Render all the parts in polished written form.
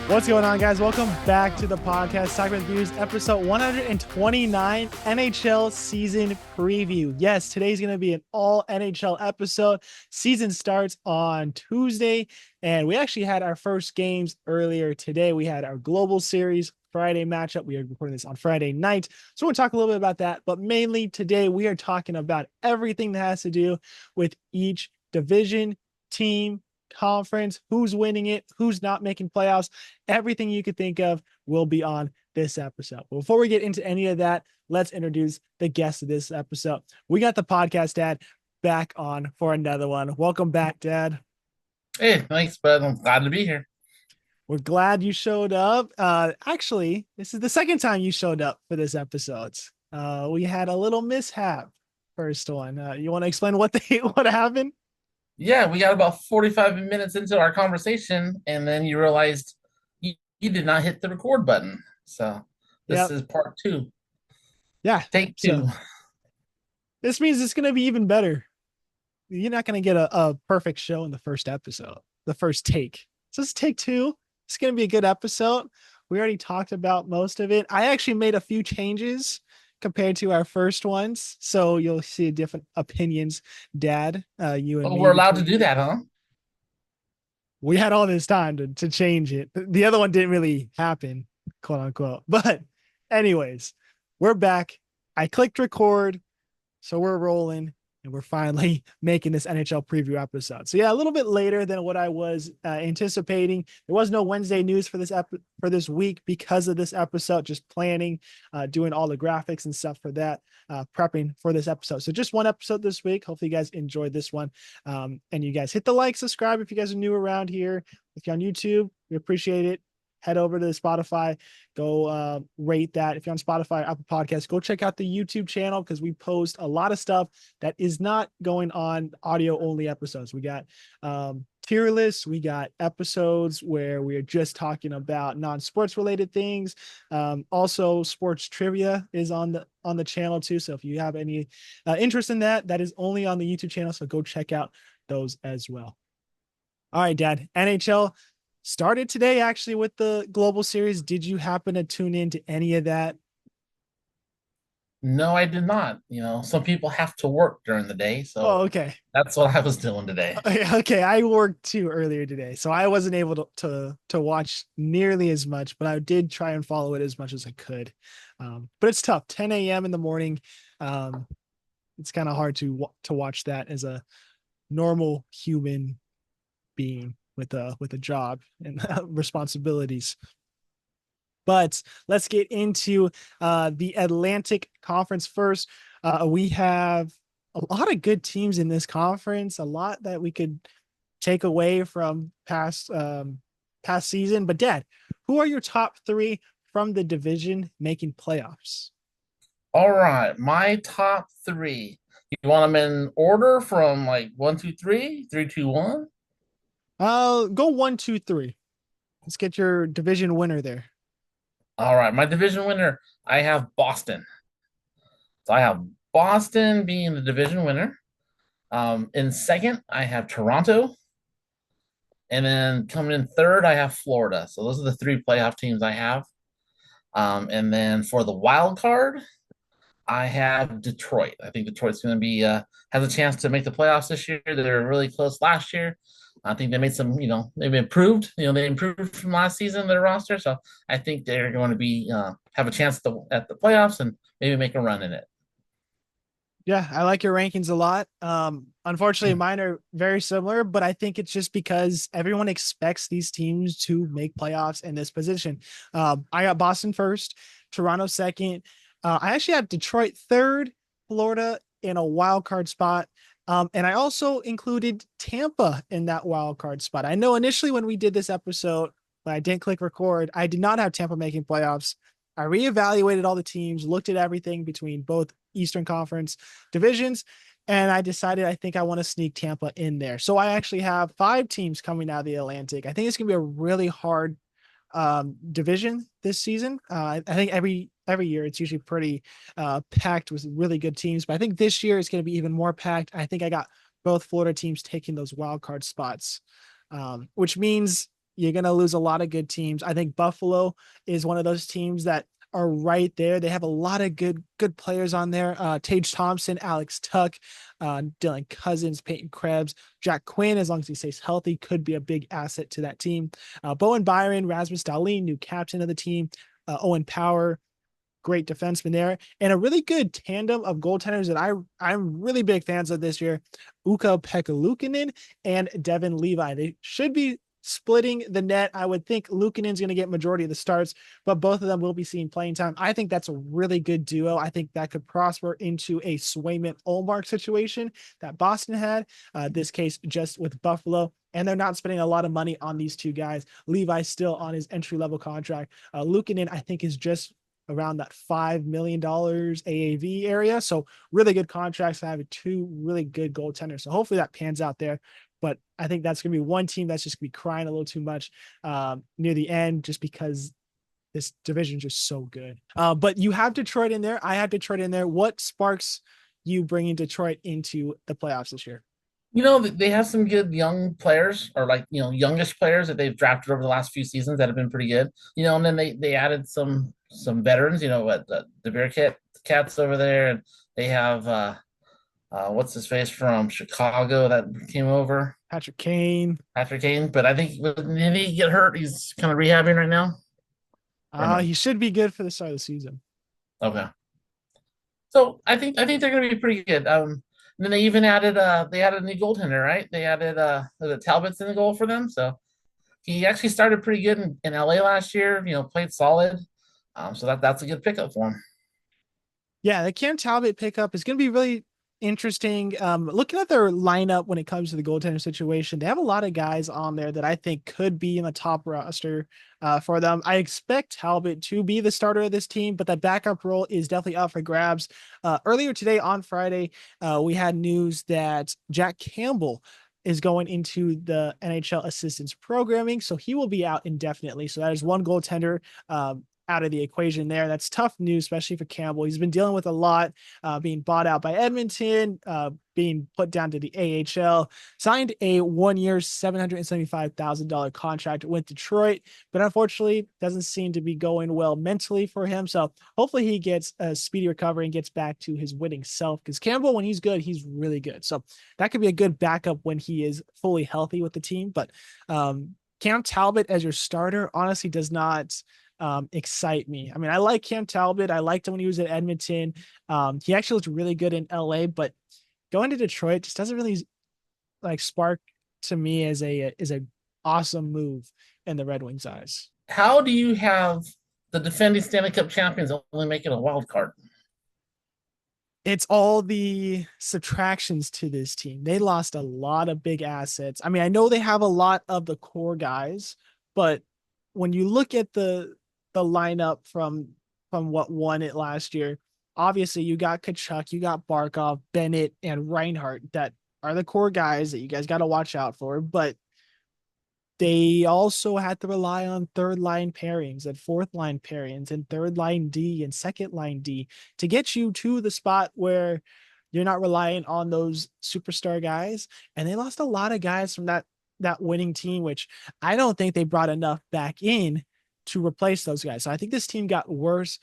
What's going on, guys? Welcome back to the podcast, Soccer Views, episode 129, NHL season preview. Yes, today's going to be an all NHL episode. Season starts on Tuesday, and we actually had our first games earlier today. We had our Global Series Friday matchup. We are recording this on Friday night, so we'll talk a little bit about that. But mainly today, we are talking about everything that has to do with each division, team, conference, who's winning it, who's not making playoffs. Everything you could think of will be on this episode. But before we get into any of that, let's introduce the guest of this episode. We got the podcast dad back on for another one. Welcome back, Dad. Hey, thanks, bud. I'm glad to be here. We're glad you showed up. Actually, this is the second time you showed up for this episode. We had a little mishap. First one. You want to explain what what happened? Yeah, we got about 45 minutes into our conversation, and then you realized you did not hit the record button. So this Yep. is part two. Yeah. Take So two. this means it's going to be even better. You're not going to get a perfect show in the first episode, the first take. So it's take two. It's going to be a good episode. We already talked about most of it. I actually made a few changes compared to our first ones. So you'll see different opinions, Dad, you and Oh, me we're allowed to between. do that, huh? We had all this time to change it. The other one didn't really happen, quote unquote. But anyways, we're back. I clicked record. So we're rolling and we're finally making this NHL preview episode. So yeah, a little bit later than what I was anticipating. There was no Wednesday news for for this week because of this episode, just planning, doing all the graphics and stuff for that, prepping for this episode. So just one episode this week. Hopefully you guys enjoyed this one. And you guys hit the like, subscribe if you guys are new around here. If you're on YouTube, we appreciate it. Head over to the Spotify, go rate that. If you're on Spotify, Apple Podcasts, go check out the YouTube channel because we post a lot of stuff that is not going on audio only episodes. We got tier lists, we got episodes where we are just talking about non-sports related things. Also, sports trivia is on the channel too. So if you have any interest in that, that is only on the YouTube channel. So go check out those as well. All right, Dad. NHL started today actually with the Global Series. Did you happen to tune into any of that? No, I did not. Some people have to work during the day, Oh, so okay. that's what I was doing today. Okay, I worked too earlier today, so I wasn't able to watch nearly as much, but I did try and follow it as much as I could. But it's tough. 10 a.m. in the morning. Um, it's kind of hard to watch that as a normal human being with a job and responsibilities. But let's get into the Atlantic Conference first. We have a lot of good teams in this conference, a lot that we could take away from past season. But Dad, who are your top three from the division making playoffs? All right, my top three. You want them in order from like one, two, three, three, two, one? Go one, two, three. Let's get your division winner there. All right, my division winner, I have Boston. So I have Boston being the division winner. In second, I have Toronto. And then coming in third, I have Florida. So those are the three playoff teams I have. And then for the wild card, I have Detroit. I think Detroit's going to be has a chance to make the playoffs this year. They were really close last year. I think they made some, they've improved. They improved from last season their roster. So I think they're going to be have a chance at the playoffs and maybe make a run in it. Yeah, I like your rankings a lot. Unfortunately, mine are very similar, but I think it's just because everyone expects these teams to make playoffs in this position. I got Boston first, Toronto second. I actually have Detroit third, Florida in a wild card spot. And I also included Tampa in that wild card spot. I know initially when we did this episode, when I didn't click record, I did not have Tampa making playoffs. I reevaluated all the teams, looked at everything between both Eastern Conference divisions, and I decided I think I want to sneak Tampa in there. So I actually have five teams coming out of the Atlantic. I think it's going to be a really hard division this season. I think every year it's usually pretty packed with really good teams, but I think this year it's going to be even more packed. I think I got both Florida teams taking those wild card spots, which means You're going to lose a lot of good teams. I think Buffalo is one of those teams that are right there. They have a lot of good players on there. Tage Thompson, Alex Tuck, Dylan Cousins, Peyton Krebs, Jack Quinn, as long as he stays healthy, could be a big asset to that team. Bowen Byron, Rasmus Dahlin, new captain of the team. Owen Power, great defenseman there, and a really good tandem of goaltenders that I'm really big fans of this year. Uka Pekalukinen and Devin Levi. They should be splitting the net. I would think Lukinen's going to get majority of the starts, but both of them will be seeing playing time. I think that's a really good duo. I think that could prosper into a Swayman Olmark situation that Boston had. This case just with Buffalo. And they're not spending a lot of money on these two guys. Levi's still on his entry level contract. Luukkonen, I think, is just around that $5 million AAV area. So really good contracts. I have two really good goaltenders. So hopefully that pans out there. But I think that's going to be one team that's just going to be crying a little too much near the end, just because this division is just so good. But you have Detroit in there. I have Detroit in there. What sparks you bringing Detroit into the playoffs this year? They have some good young players, or like, youngish players that they've drafted over the last few seasons that have been pretty good. And then they added some veterans, what the Bearcat Cats over there, and they have what's his face from Chicago that came over, Patrick Kane. Patrick Kane. But I think, did he get hurt? He's kind of rehabbing right now, or no? He should be good for the start of the season. Okay. So I think they're gonna be pretty good. And then they added a new goaltender, right? They added the Talbot's in the goal for them. So he actually started pretty good in LA last year, played solid. So that's a good pickup for him. Yeah, the Cam Talbot pickup is going to be really interesting. Looking at their lineup when it comes to the goaltender situation, they have a lot of guys on there that I think could be in the top roster for them. I expect Talbot to be the starter of this team, but that backup role is definitely up for grabs. Earlier today on Friday, we had news that Jack Campbell is going into the NHL assistance programming, so he will be out indefinitely. So that is one goaltender out of the equation there. That's tough news, especially for Campbell. He's been dealing with a lot, being bought out by Edmonton, being put down to the AHL, signed a 1 year, $775,000 contract with Detroit, but unfortunately doesn't seem to be going well mentally for him. So hopefully he gets a speedy recovery and gets back to his winning self, because Campbell, when he's good, he's really good. So that could be a good backup when he is fully healthy with the team. But Cam Talbot as your starter honestly does not excite me. I mean, I like Cam Talbot. I liked him when he was at Edmonton. He actually looked really good in LA, but going to Detroit just doesn't really like spark to me as a awesome move in the Red Wings' eyes. How do you have the defending Stanley Cup champions only making a wild card? It's all the subtractions to this team. They lost a lot of big assets. I mean, I know they have a lot of the core guys, but when you look at the lineup from what won it last year, obviously you got Kachuk, you got Barkov, Bennett, and Reinhardt that are the core guys that you guys got to watch out for. But they also had to rely on third line pairings and fourth line pairings and third line D and second line D to get you to the spot where you're not relying on those superstar guys. And they lost a lot of guys from that winning team, which I don't think they brought enough back in to replace those guys. So I think this team got worse.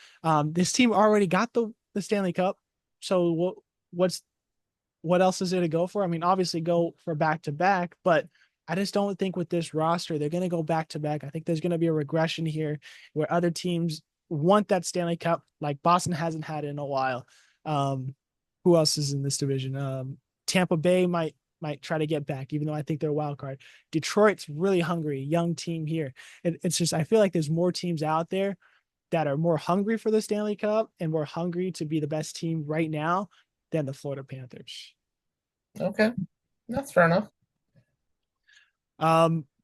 This team already got the Stanley Cup. So what else is there to go for? I mean, obviously go for back to back, but I just don't think with this roster they're going to go back to back. I think there's going to be a regression here where other teams want that Stanley Cup, like Boston hasn't had it in a while. Who else is in this division? Tampa Bay might try to get back, even though I think they're a wild card. Detroit's really hungry, young team here. It's just I feel like there's more teams out there that are more hungry for the Stanley Cup and more hungry to be the best team right now than the Florida Panthers. Okay, that's fair enough.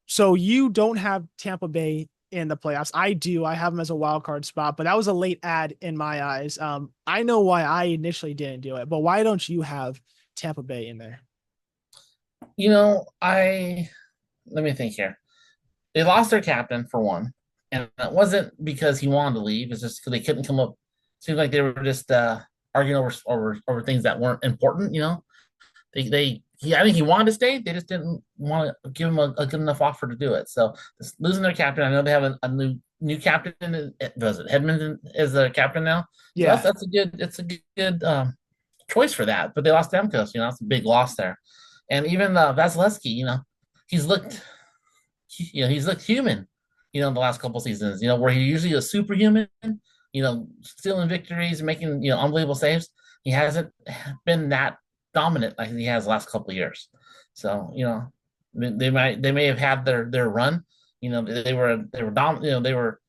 So you don't have Tampa Bay in the playoffs. I do. I have them as a wild card spot, but that was a late ad in my eyes. I know why I initially didn't do it, but why don't you have Tampa Bay in there? I let me think here. They lost their captain for one, and it wasn't because he wanted to leave. It's just because they couldn't come up. Seems like they were just arguing over things that weren't important. I think he wanted to stay. They just didn't want to give him a good enough offer to do it. So just losing their captain. I know they have a new captain. Does it Hedman is the captain now? So Yeah. that's a good good choice for that. But they lost Demkos. You know, that's a big loss there. And even Vasilevsky, he's looked he's looked human. In the last couple seasons. Where he usually is superhuman. Stealing victories, making unbelievable saves. He hasn't been that dominant like he has the last couple of years. So they may have had their run. They were they were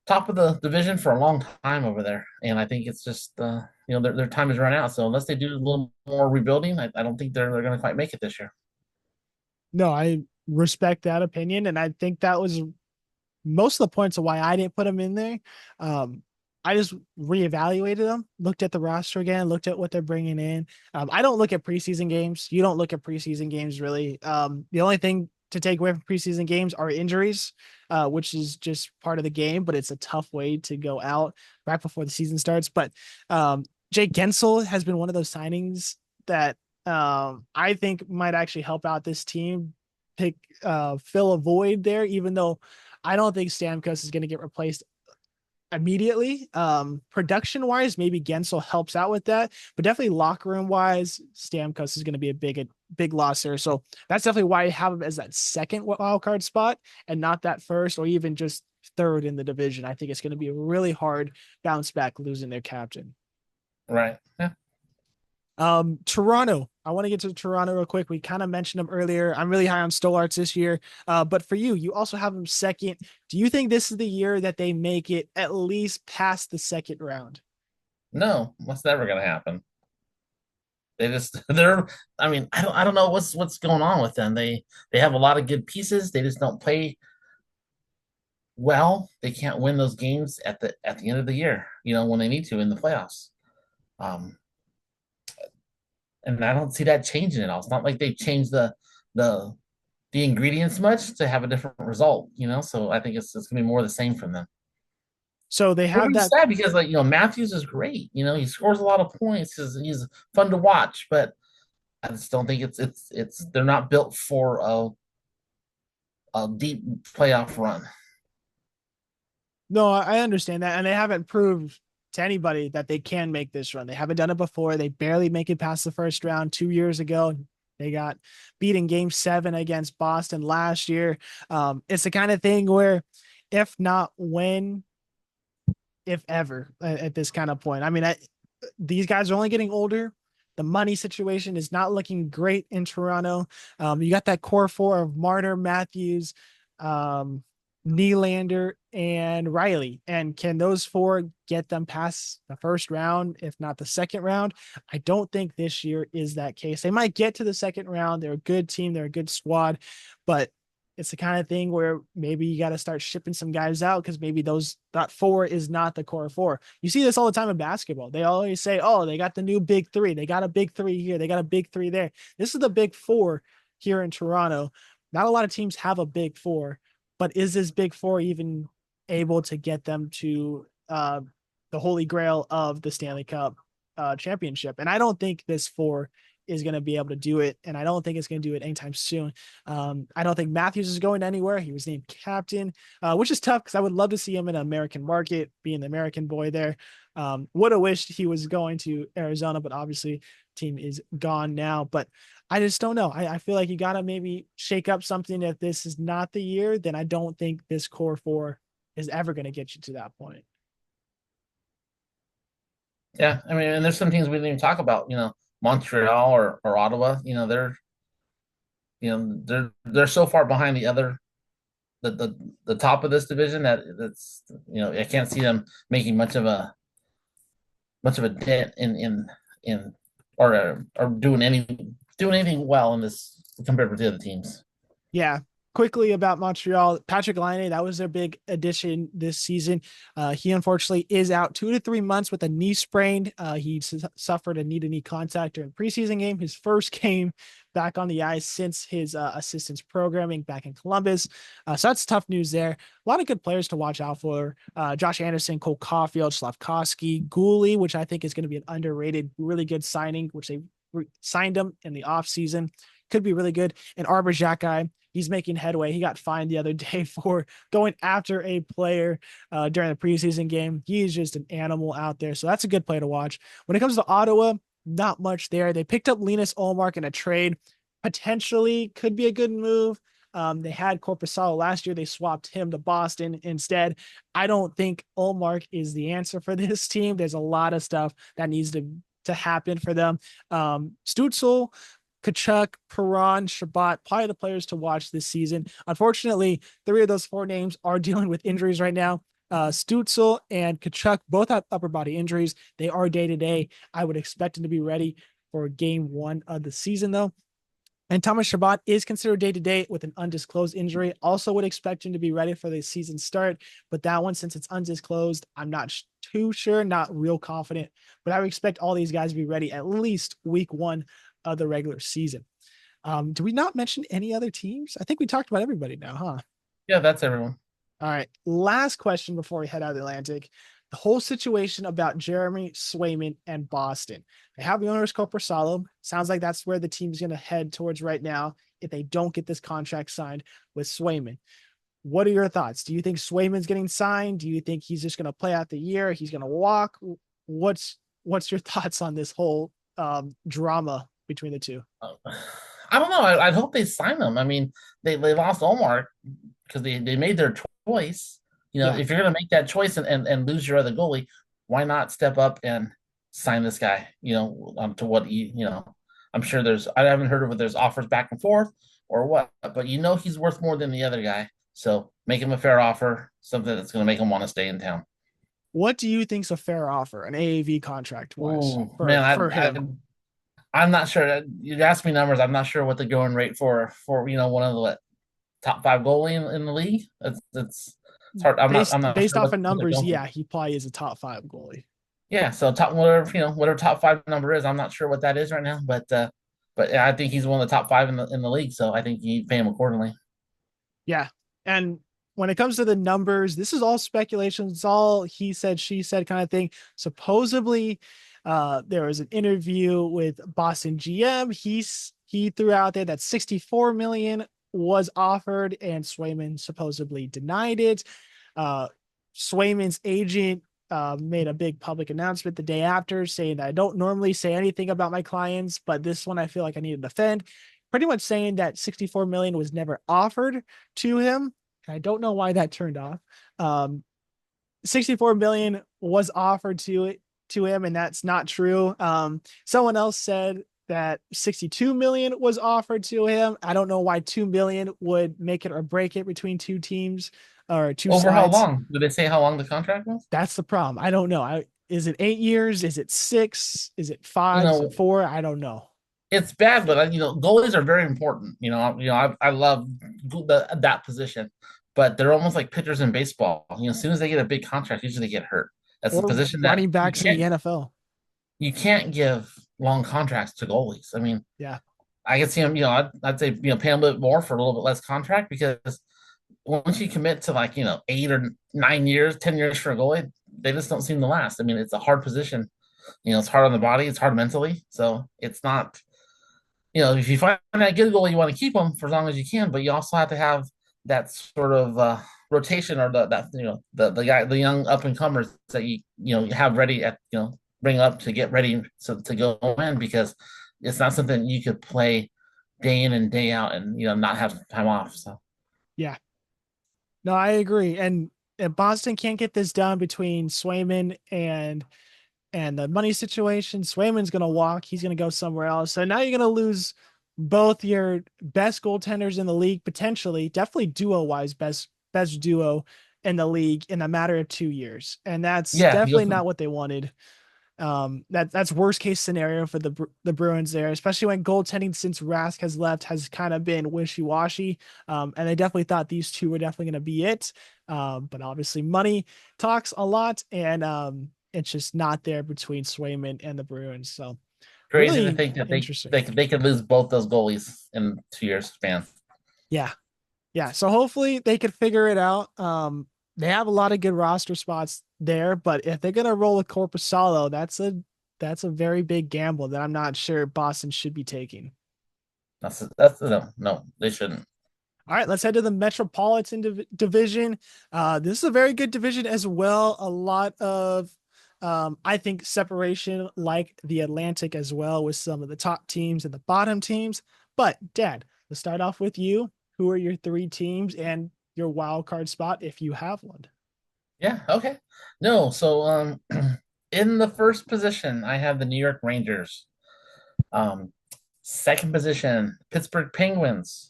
top of the division for a long time over there, and I think it's just their time has run out. So unless they do a little more rebuilding, I don't think they're going to quite make it this year. No, I respect that opinion. And I think that was most of the points of why I didn't put them in there. Um, I just reevaluated them, looked at the roster again, looked at what they're bringing in. I don't look at preseason games. You don't look at preseason games really. The only thing to take away from preseason games are injuries, which is just part of the game, but it's a tough way to go out right before the season starts. But Jake Gensel has been one of those signings that I think might actually help out this team fill a void there, even though I don't think Stamkos is going to get replaced immediately. Production wise, maybe Gensel helps out with that, but definitely locker room wise, Stamkos is going to be a big loss there. So that's definitely why I have him as that second wild card spot and not that first or even just third in the division. I think it's going to be a really hard bounce back losing their captain. Right. Yeah. Toronto. I want to get to Toronto real quick. We kind of mentioned them earlier. I'm really high on Stolarts this year. But for you, you also have them second. Do you think this is the year that they make it at least past the second round? No, that's never going to happen. They just they're. I mean, I don't know what's going on with them. They have a lot of good pieces. They just don't play well. They can't win those games at the end of the year. When they need to in the playoffs. Um, and I don't see that changing at all. It's not like they've changed the the ingredients much to have a different result. So I think it's gonna be more the same from them. So they Which have is that. sad because Matthews is great. He scores a lot of points. He's fun to watch, but I just don't think it's they're not built for a deep playoff run. No, I understand that. And they haven't proved to anybody that they can make this run. They haven't done it before. They barely make it past the first round 2 years ago. They got beat in game 7 against Boston last year. It's the kind of thing where, if not when, if ever, at this kind of point. I mean, these guys are only getting older. The money situation is not looking great in Toronto. You got that core four of Marner, Matthews, um, Nylander, and Riley. And can those four get them past the first round, if not the second round? I don't think this year is that case. They might get to the second round. They're a good team. They're a good squad, but it's the kind of thing where maybe you got to start shipping some guys out because maybe that four is not the core four. You see this all the time in basketball. They always say, "Oh, they got the new big three. They got a big three here. They got a big three there." This is the big four here in Toronto. Not a lot of teams have a big four, but is this big four even able to get them to the holy grail of the Stanley Cup championship? And I don't think this four is going to be able to do it. And I don't think it's going to do it anytime soon. I don't think Matthews is going anywhere. He was named captain, which is tough because I would love to see him in an American market, being the American boy there. Would have wished he was going to Arizona, but obviously team is gone now. But I just don't know. I feel like you got to maybe shake up something. If this is not the year, then I don't think this core four is ever going to get you to that point. Yeah, I mean, and there's some teams we didn't even talk about. Montreal or Ottawa. They're so far behind the top of this division that's I can't see them making much of a dent in or doing anything well in this compared with the other teams. Yeah. Quickly about Montreal, Patrick Laine, that was their big addition this season. He unfortunately is out 2 to 3 months with a knee sprain. He suffered a knee-to-knee contact during preseason game, his first game back on the ice since his assistance programming back in Columbus. So that's tough news there. A lot of good players to watch out for. Josh Anderson, Cole Caulfield, Slavkovsky, Gooley, which I think is going to be an underrated, really good signing, which they signed him in the offseason. Could be really good. And Arbor Xhekaj, he's making headway. He got fined the other day for going after a player during the preseason game. He is just an animal out there. So that's a good play to watch. When it comes to Ottawa, not much there. They picked up Linus Ullmark in a trade. Potentially could be a good move. They had Corpusalo last year. They swapped him to Boston instead. I don't think Ullmark is the answer for this team. There's a lot of stuff that needs to happen for them. Stützle, Tkachuk, Perron, Shabbat, probably the players to watch this season. Unfortunately, 3 of those 4 names are dealing with injuries right now. Stützle and Tkachuk both have upper body injuries. They are day to day. I would expect them to be ready for game 1 of the season, though. And Thomas Chabot is considered day to day with an undisclosed injury. Also, would expect him to be ready for the season start. But that one, since it's undisclosed, I'm not too sure, not real confident. But I would expect all these guys to be ready at least week 1 of the regular season. Do we not mention any other teams? I think we talked about everybody now, huh? Yeah, that's everyone. All right. Last question before we head out of the Atlantic. The whole situation about Jeremy Swayman and Boston. They have the owners Corpusalo. Sounds like that's where the team's going to head towards right now if they don't get this contract signed with Swayman. What are your thoughts? Do you think Swayman's getting signed? Do you think he's just going to play out the year? He's going to walk? What's your thoughts on this whole drama between the two? I don't know. I'd hope they sign them. I mean, they lost Omar because they made their choice. Yeah. If you're going to make that choice and lose your other goalie, why not step up and sign this guy? To what I'm sure I haven't heard of whether there's offers back and forth or what, but he's worth more than the other guy. So make him a fair offer, something that's going to make him want to stay in town. What do you think's a fair offer, an AAV contract wise Oh for man, him? I'm not sure. You asked me numbers. I'm not sure what the going rate for one of the top 5 goalie in the league. It's hard. I'm not Based sure off of what they're numbers, going for. yeah, he probably is a top 5 goalie. Yeah, so top whatever top 5 number is. I'm not sure what that is right now, but yeah, I think he's one of the top 5 in the league. So I think you pay him accordingly. Yeah. And when it comes to the numbers, this is all speculation. It's all he said, she said kind of thing. Supposedly, there was an interview with Boston GM. He threw out there that 64 million was offered, and Swayman supposedly denied it. Swayman's agent made a big public announcement the day after saying that I don't normally say anything about my clients, but this one I feel like I need to defend. Pretty much saying that 64 million was never offered to him. I don't know why that turned off. 64 million was offered to him, and that's not true. Someone else said that 62 million was offered to him. I don't know why 2 million would make it or break it between two teams or two Over how sides. long? Did they say how long the contract was? That's the problem. I don't know. Is it 8 years? Is it 6? Is it You 5? Is it know, 4? I don't know. it's bad, but goalies are very important. I love that position, but they're almost like pitchers in baseball. As soon as they get a big contract, usually they get hurt. That's a Or position that running backs in the NFL. you can't give long contracts to goalies. I mean, Yeah. I can see them. I'd say pay them a bit more for a little bit less contract because once you commit to 8 or 9 years, 10 years for a goalie, they just don't seem to last. I mean, it's a hard position. It's hard on the body, it's hard mentally, so it's not. If you find that good goalie, you want to keep them for as long as you can, but you also have to have that sort of rotation or the young up and comers that you have ready bring up to get ready to go in because it's not something you could play day in and day out and not have time off. So Yeah. No, I agree. And Boston can't get this done between Swayman and the money situation. Swayman's gonna walk, he's gonna go somewhere else. So now you're gonna lose both your best goaltenders in the league, potentially, definitely duo wise, best duo in the league in a matter of 2 years. And that's yeah, definitely not what they wanted. That's worst case scenario for the Bruins there, especially when goaltending since Rask has left has kind of been wishy washy. And they definitely thought these two were definitely going to be it. But obviously money talks a lot, and it's just not there between Swayman and the Bruins. So crazy to really think that interesting. they could lose both those goalies in 2 years span. Yeah. Yeah. So hopefully they could figure it out. They have a lot of good roster spots there, but if they're gonna roll a Corpusalo, that's a very big gamble that I'm not sure Boston should be taking. That's no, they shouldn't. All right, let's head to the Metropolitan Division. This is a very good division as well. A lot of, I think, separation like the Atlantic as well, with some of the top teams and the bottom teams. But, Dad, let's start off with you. Who are your three teams and your wild card spot if you have one? Yeah, okay. No, so in the first position, I have the New York Rangers. Um, second position, Pittsburgh Penguins.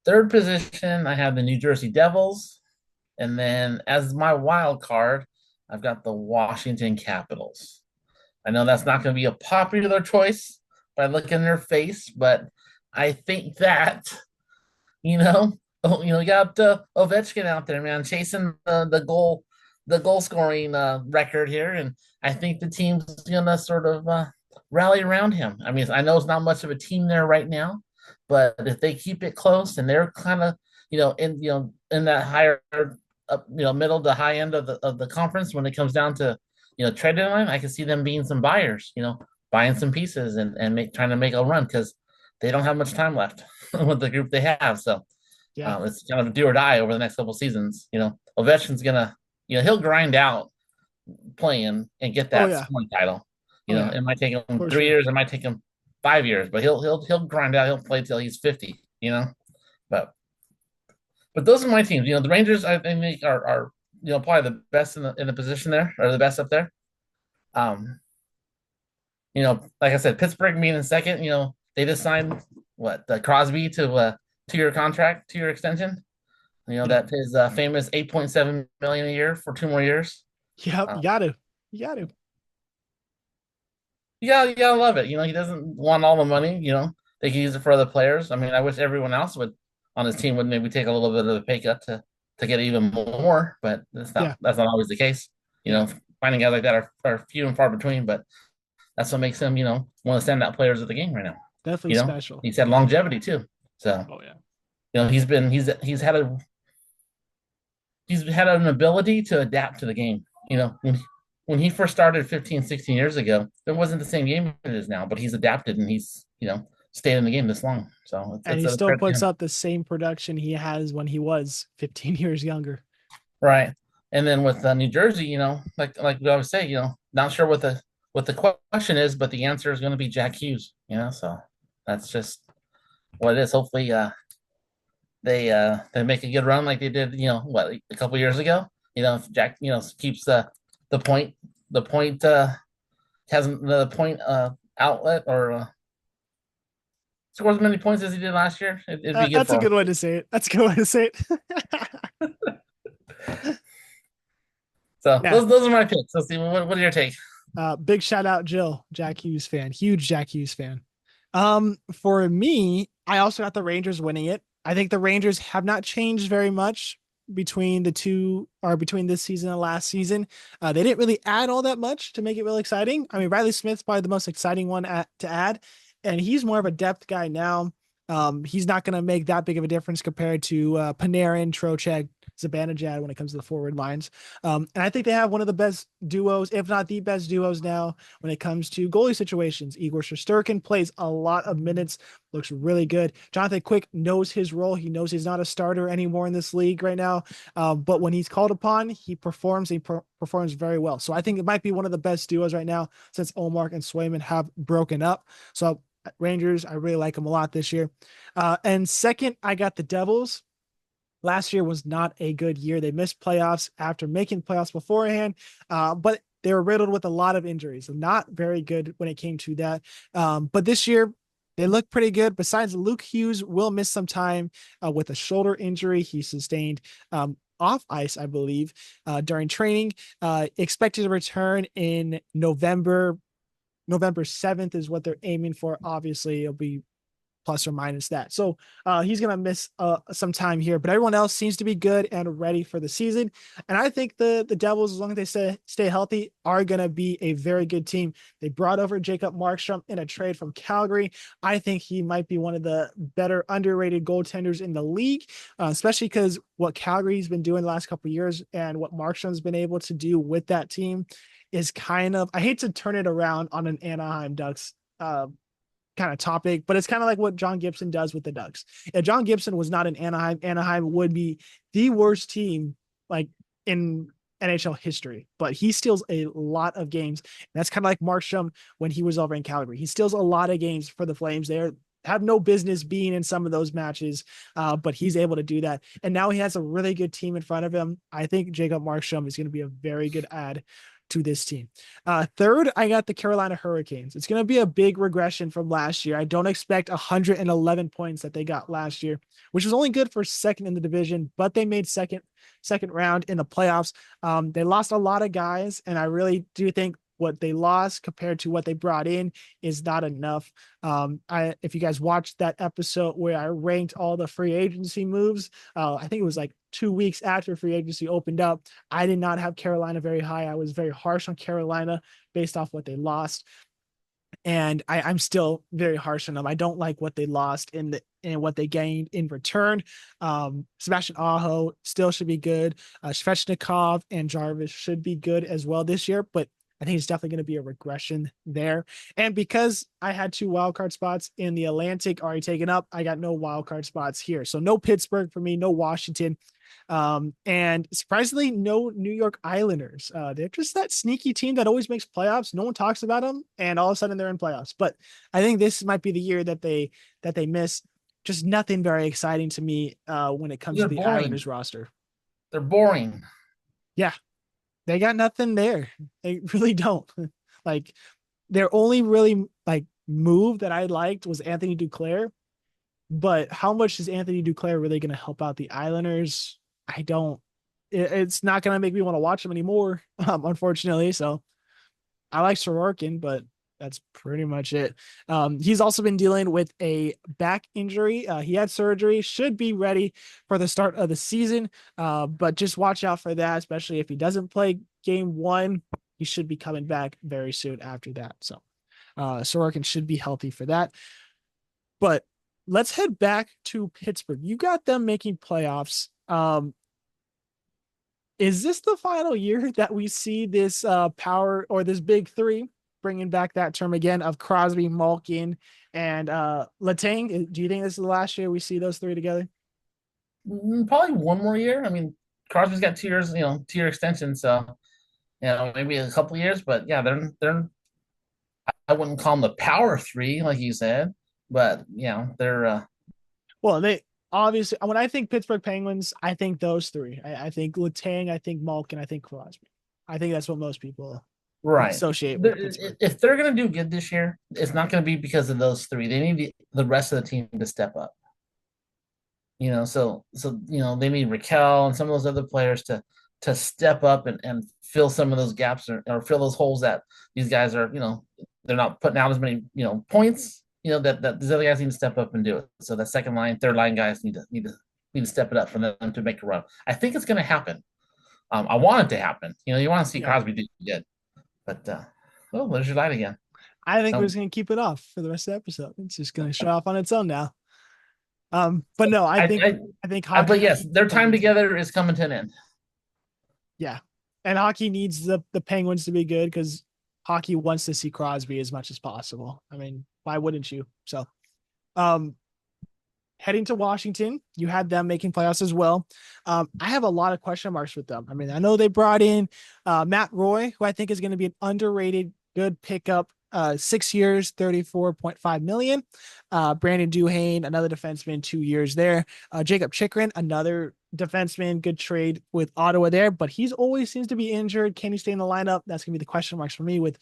Third position, I have the New Jersey Devils. And then as my wild card, I've got the Washington Capitals. I know that's not going to be a popular choice by looking in their face, but I think that you know, you got Ovechkin out there, man, chasing the goal scoring record here, and I think the team's gonna sort of rally around him. I mean, I know it's not much of a team there right now, but if they keep it close and they're kind of in that higher middle to high end of the conference when it comes down to trade deadline, I can see them being some buyers, buying some pieces and trying to make a run because they don't have much time left with the group they have. So Yeah. it's kind of a do or die over the next couple seasons. Ovechkin's gonna, he'll grind out playing and get Oh, that yeah. scoring title. Oh, yeah. It might take him For three sure. years, it might take him 5 years, but he'll grind out. He'll play till he's 50. But those are my teams. The Rangers I think are probably the best in the position there, or the best up there. Um, like I said, Pittsburgh being in second. They just signed what the Crosby to a 2-year contract, 2-year extension. Yep. That is famous 8.7 million a year for 2 more years. Yep. Uh, You got to. You got to. you gotta love it. He doesn't want all the money. They can use it for other players. I mean, I wish everyone else would on his team would maybe take a little bit of a pay cut to get even more, but Yeah. that's not always the case. Yeah. Finding guys like that are few and far between, but that's what makes him, one of the standout players of the game right now. Definitely You know, special. he's had longevity too. So, Oh, yeah. he's had an ability to adapt to the game. When he first started 15, 16 years ago, there wasn't the same game it is now, but he's adapted and he's, stayed in the game this long. So And it's he a still credit to puts him. up the same production he has when he was 15 years younger. Right. And then with New Jersey, like we always say, not sure what the question is, but the answer is going to be Jack Hughes. So that's just what it is. Hopefully, they make a good run like they did, a couple years ago. If Jack, keeps the point has the point outlet or scores as many points as he did last year, it'd be good That's a for him. good way to say it. That's a good way to say it. So Yeah. those are my picks. Let's see what are your take? Big shout out, Jill, Jack Hughes fan, huge Jack Hughes fan. For me, I also got the Rangers winning it. I think the Rangers have not changed very much between the two or between this season and last season. They didn't really add all that much to make it really exciting. I mean, Riley Smith's probably the most exciting one to add, and he's more of a depth guy now. He's not going to make that big of a difference compared to Panarin, Trocheck, Zibanejad when it comes to the forward lines. And I think they have one of the best duos, if not the best duos now when it comes to goalie situations. Igor Shesterkin plays a lot of minutes, looks really good. Jonathan Quick knows his role. He knows he's not a starter anymore in this league right now. But when he's called upon, he performs. He performs very well. So I think it might be one of the best duos right now since Omar and Swayman have broken up. So Rangers, I really like them a lot this year. And second, I got the Devils. Last year was not a good year. They missed playoffs after making playoffs beforehand, but they were riddled with a lot of injuries. Not very good when it came to that. But this year, they look pretty good. Besides, Luke Hughes will miss some time with a shoulder injury he sustained off ice, I believe, during training. Expected to return in November. November 7th is what they're aiming for. Obviously, it'll be plus or minus that. So he's going to miss some time here, but everyone else seems to be good and ready for the season. And I think the Devils, as long as they stay healthy, are going to be a very good team. They brought over Jacob Markstrom in a trade from Calgary. I think he might be one of the better underrated goaltenders in the league, especially because what Calgary's been doing the last couple of years and what Markstrom's been able to do with that team. is kind of, I hate to turn it around on an Anaheim Ducks kind of topic, but it's kind of like what John Gibson does with the Ducks. If John Gibson was not in Anaheim, Anaheim would be the worst team like in NHL history. But he steals a lot of games. And that's kind of like Markstrom when he was over in Calgary. He steals a lot of games for the Flames. They have no business being in some of those matches, but he's able to do that. And now he has a really good team in front of him. I think Jacob Markstrom is going to be a very good add to this team. Third, I got the Carolina Hurricanes. It's going to be a big regression from last year. I don't expect 111 points that they got last year, which was only good for second in the division, but they made second round in the playoffs. They lost a lot of guys, and I really do think what they lost compared to what they brought in is not enough. If you guys watched that episode where I ranked all the free agency moves, I think it was like 2 weeks after free agency opened up. I did not have Carolina very high. I was very harsh on Carolina based off what they lost. And I'm still very harsh on them. I don't like what they lost and what they gained in return. Sebastian Aho still should be good. Svechnikov and Jarvis should be good as well this year, but I think it's definitely going to be a regression there. And because I had 2 wildcard spots in the Atlantic already taken up, I got no wildcard spots here. So no Pittsburgh for me, no Washington. And surprisingly, no New York Islanders. They're just that sneaky team that always makes playoffs. No one talks about them, and all of a sudden they're in playoffs. But I think this might be the year that they miss. Just nothing very exciting to me when it comes They're to the boring. Islanders roster. They're boring. Yeah, they got nothing there. They really don't. Like their only really like move that I liked was Anthony Duclair. But how much is Anthony Duclair really going to help out the Islanders? I don't. It's not going to make me want to watch them anymore, unfortunately. So I like Sorokin, but that's pretty much it. He's also been dealing with a back injury. He had surgery, should be ready for the start of the season, but just watch out for that, especially if he doesn't play game one. He should be coming back very soon after that. So Sorokin should be healthy for that. But let's head back to Pittsburgh. You got them making playoffs. Is this the final year that we see this power or this big three, bringing back that term again, of Crosby, Malkin, and Letang? Do you think this is the last year we see those three together? Probably one more year. I mean, Crosby's got 2 years, 2 year extension, so maybe a couple of years. But yeah, they're I wouldn't call them the power three, like you said, but they're Well, they obviously, when I think Pittsburgh Penguins, I think those three. I think Letang, I think Malkin, I think Crosby. I think that's what most people right. associate with Pittsburgh. If they're gonna do good this year, it's not gonna be because of those three. They need the rest of the team to step up. They need Raquel and some of those other players to step up and fill some of those gaps or fill those holes that these guys are, they're not putting out as many, points, that these other guys need to step up and do it. So the second line, third line guys need to step it up for them to make a run. I think it's going to happen. I want it to happen. You want to see Crosby do good, but oh, there's your line again. I think we're just gonna keep it off for the rest of the episode. It's just gonna shut off on its own now. But no, I think but hockey. yes, their time together is coming to an end. Yeah, and hockey needs the Penguins to be good because hockey wants to see Crosby as much as possible. I mean, why wouldn't you? So, um, heading to Washington, you had them making playoffs as well. I have a lot of question marks with them. I mean, I know they brought in Matt Roy, who I think is going to be an underrated good pickup. 6 years, 34.5 million. Brandon Duhane, another defenseman, 2 years there. Jacob Chikrin, another defenseman, good trade with Ottawa there, but he's always seems to be injured. Can he stay in the lineup? That's gonna be the question marks for me with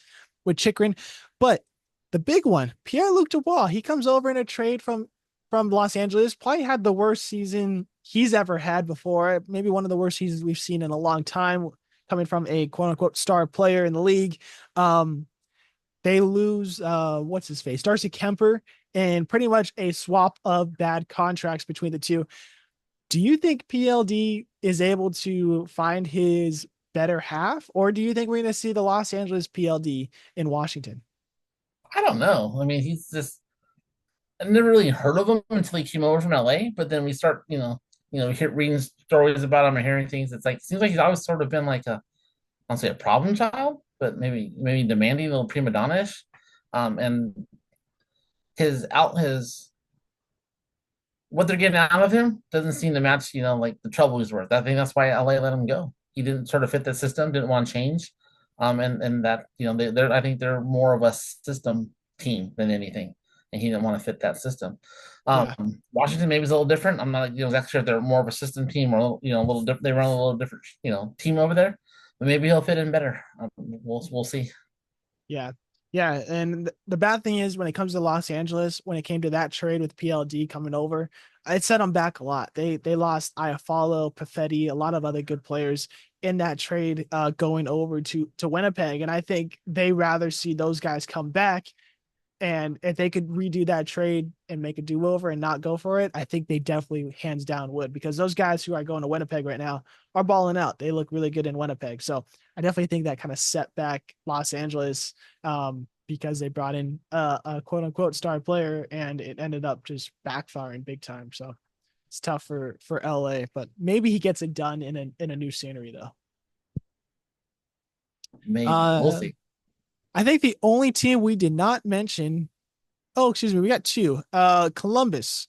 Chikrin. But the big one, Pierre-Luc Dubois, he comes over in a trade from Los Angeles. Probably had the worst season he's ever had before. Maybe one of the worst seasons we've seen in a long time, coming from a quote unquote star player in the league. They lose what's his face, Darcy Kemper, and pretty much a swap of bad contracts between the two. Do you think PLD is able to find his better half, or do you think we're going to see the Los Angeles PLD in Washington? I don't know. I mean, he's just I never really heard of him until he came over from LA. But then we start, reading stories about him or hearing things. It's like seems like he's always sort of been like I don't say a problem child, but maybe demanding, a little prima donna-ish. And his what they're getting out of him doesn't seem to match, like the trouble he's worth. I think that's why LA let him go. He didn't sort of fit the system, didn't want to change. And that, they're I think they're more of a system team than anything. And he didn't want to fit that system. Yeah. Washington maybe is a little different. I'm not, exactly sure if they're more of a system team or, a little different. They run a little different, team over there. But maybe he'll fit in better. We'll see. Yeah. Yeah. And the bad thing is when it comes to Los Angeles, when it came to that trade with PLD coming over, it set them back a lot. They lost Iafallo, Perfetti, a lot of other good players in that trade going over to Winnipeg. And I think they rather see those guys come back. And if they could redo that trade and make a do over and not go for it, I think they definitely hands down would, because those guys who are going to Winnipeg right now are balling out. They look really good in Winnipeg. So I definitely think that kind of set back Los Angeles because they brought in a quote unquote star player and it ended up just backfiring big time. So it's tough for LA, but maybe he gets it done in a new scenery though. Maybe. We'll Uh, see. I think the only team we did not mention. Oh, excuse me. We got two. Columbus.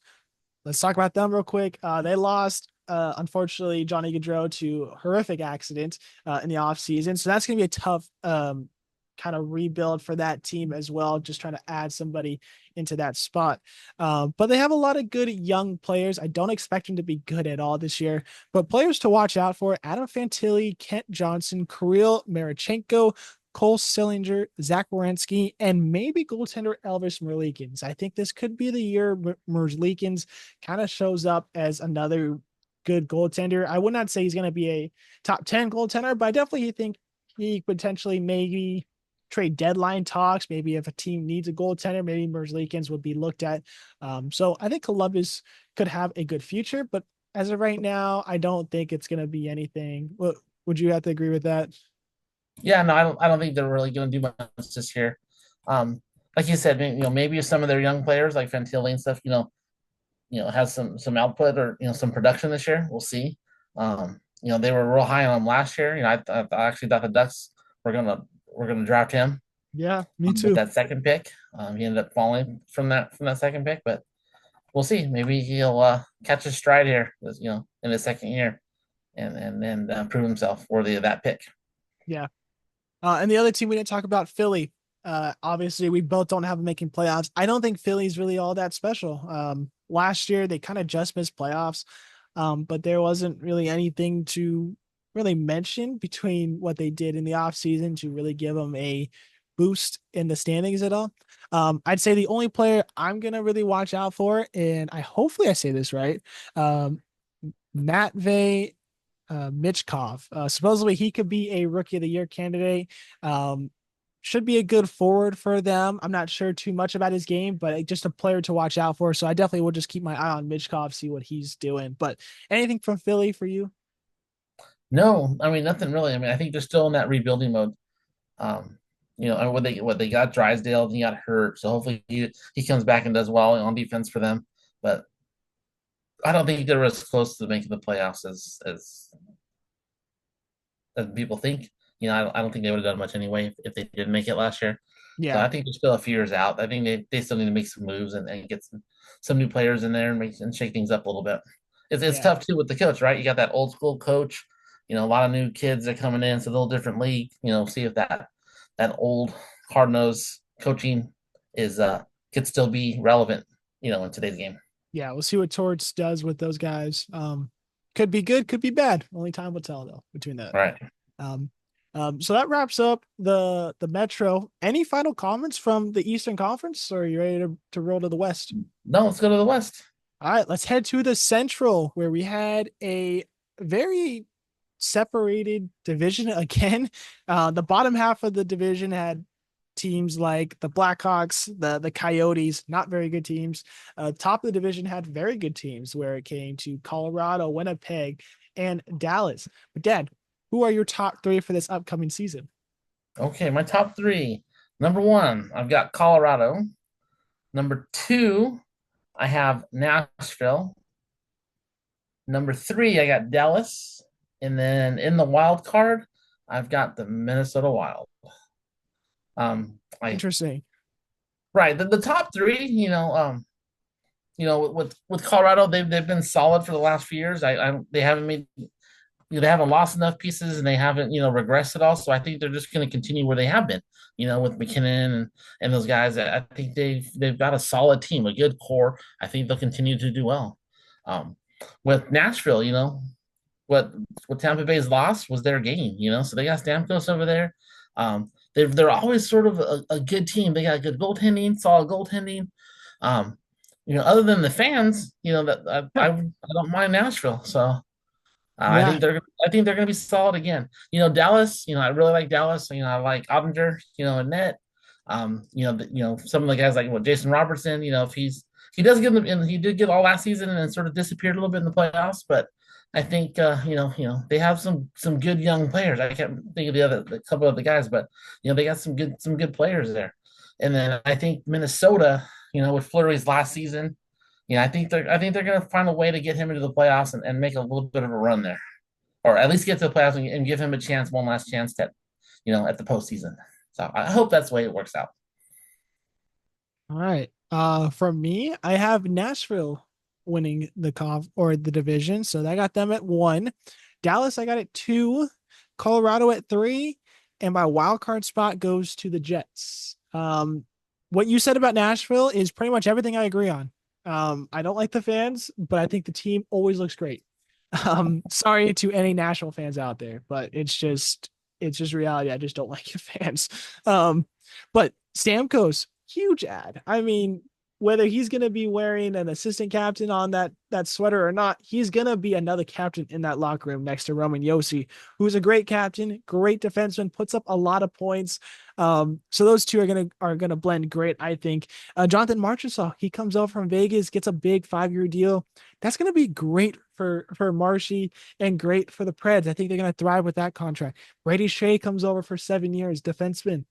Let's talk about them real quick. They lost, unfortunately, Johnny Gaudreau to a horrific accident in the offseason. So that's going to be a tough kind of rebuild for that team as well, just trying to add somebody into that spot. But they have a lot of good young players. I don't expect them to be good at all this year, but players to watch out for: Adam Fantilli, Kent Johnson, Kirill Marichenko, Cole Sillinger, Zach Wierenski, and maybe goaltender Elvis Merlikins. I think this could be the year Merlikins kind of shows up as another good goaltender. I would not say he's going to be a top 10 goaltender, but I definitely think he potentially maybe trade deadline talks. Maybe if a team needs a goaltender, maybe Merlikins would be looked at. So I think Columbus could have a good future, but as of right now, I don't think it's going to be anything. Would you have to agree with that? Yeah, no, I don't think they're really going to do much this year. Like you said, maybe some of their young players like Fantilli and stuff, has some output or some production this year. We'll see. They were real high on him last year. I actually thought the Ducks were gonna draft him Yeah, me with too. that second pick. He ended up falling from that second pick, but we'll see. Maybe he'll catch his stride here, in his second year, and prove himself worthy of that pick. Yeah. And the other team we didn't talk about, Philly. Obviously, we both don't have them making playoffs. I don't think Philly's really all that special. Last year, they kind of just missed playoffs, but there wasn't really anything to really mention between what they did in the offseason to really give them a boost in the standings at all. I'd say the only player I'm going to really watch out for, and hopefully I say this right, um, Matvey Michkov. Supposedly he could be a rookie of the year candidate. Um, should be a good forward for them. I'm not sure too much about his game, but just a player to watch out for. So I definitely will just keep my eye on Michkov, see what he's doing. But anything from Philly for you? No, I mean nothing really. I mean, I think they're still in that rebuilding mode. And what they got Drysdale, and he got hurt, so hopefully he comes back and does well on defense for them. But I don't think they're as close to making the playoffs as people think. I don't think they would have done much anyway if they didn't make it last year. So Yeah, I think they're still a few years out. I think they still need to make some moves and get some new players in there and shake things up a little bit. It's yeah, tough too with the coach, right? You got that old school coach. A lot of new kids are coming in. It's a little different league. See if that old hard nosed coaching is could still be relevant. In today's game. yeah. We'll see what Torts does with those guys. Could be good, could be bad. Only time will tell though between that. Right. Um, so that wraps up the Metro. Any final comments from the Eastern Conference, or are you ready to roll to the West? No, let's go to the West. All right, let's head to the Central, where we had a very separated division again. The bottom half of the division had teams like the Blackhawks, the Coyotes, not very good teams. Top of the division had very good teams where it came to Colorado, Winnipeg, and Dallas. But Dad, who are your top three for this upcoming season? Okay, my top three. Number one, I've got Colorado. Number two, I have Nashville. Number three, I got Dallas. And then in the wild card, I've got the Minnesota Wild. I Interesting. right the top three, with Colorado, they've been solid for the last few years. I they haven't made they haven't lost enough pieces and they haven't regressed at all. So I think they're just going to continue where they have been. With McKinnon and those guys. I think they've got a solid team, a good core. I think they'll continue to do well. Um, with Nashville, what what Tampa Bay's lost was their gain. So they got Stamkos over there. They're always sort of a good team. They got good goaltending, solid goaltending. Um, other than the fans, that I don't mind Nashville. So I Yeah. think they're gonna be solid again. Dallas. I really like Dallas. I like Ottinger. In net. Some of the guys like Jason Robertson. If he does get them, and he did get all last season and then sort of disappeared a little bit in the playoffs. But I think they have some good young players. I can't think of the couple of the guys, but they got some good players there. And then I think Minnesota. With Fleury's last season. Yeah, I think they're going to find a way to get him into the playoffs and make a little bit of a run there, or at least get to the playoffs and give him a chance, one last chance at the postseason. So I hope that's the way it works out. All right. From me, I have Nashville winning the conf or the division. So I got them at 1. Dallas, I got at 2. Colorado at 3. And my wild card spot goes to the Jets. What you said about Nashville is pretty much everything I agree on. I don't like the fans, but I think the team always looks great. Sorry to any Nashville fans out there, but it's just reality. I just don't like the fans. But Stamkos, huge ad. I mean, whether he's going to be wearing an assistant captain on that sweater or not, he's going to be another captain in that locker room next to Roman Yossi, who's a great captain, great defenseman, puts up a lot of points. So those two are gonna blend great, I think. Jonathan Marchessault, he comes over from Vegas, gets a big 5-year deal. That's gonna be great for Marshy and great for the Preds. I think they're gonna thrive with that contract. Brady Shea comes over for 7 years, defenseman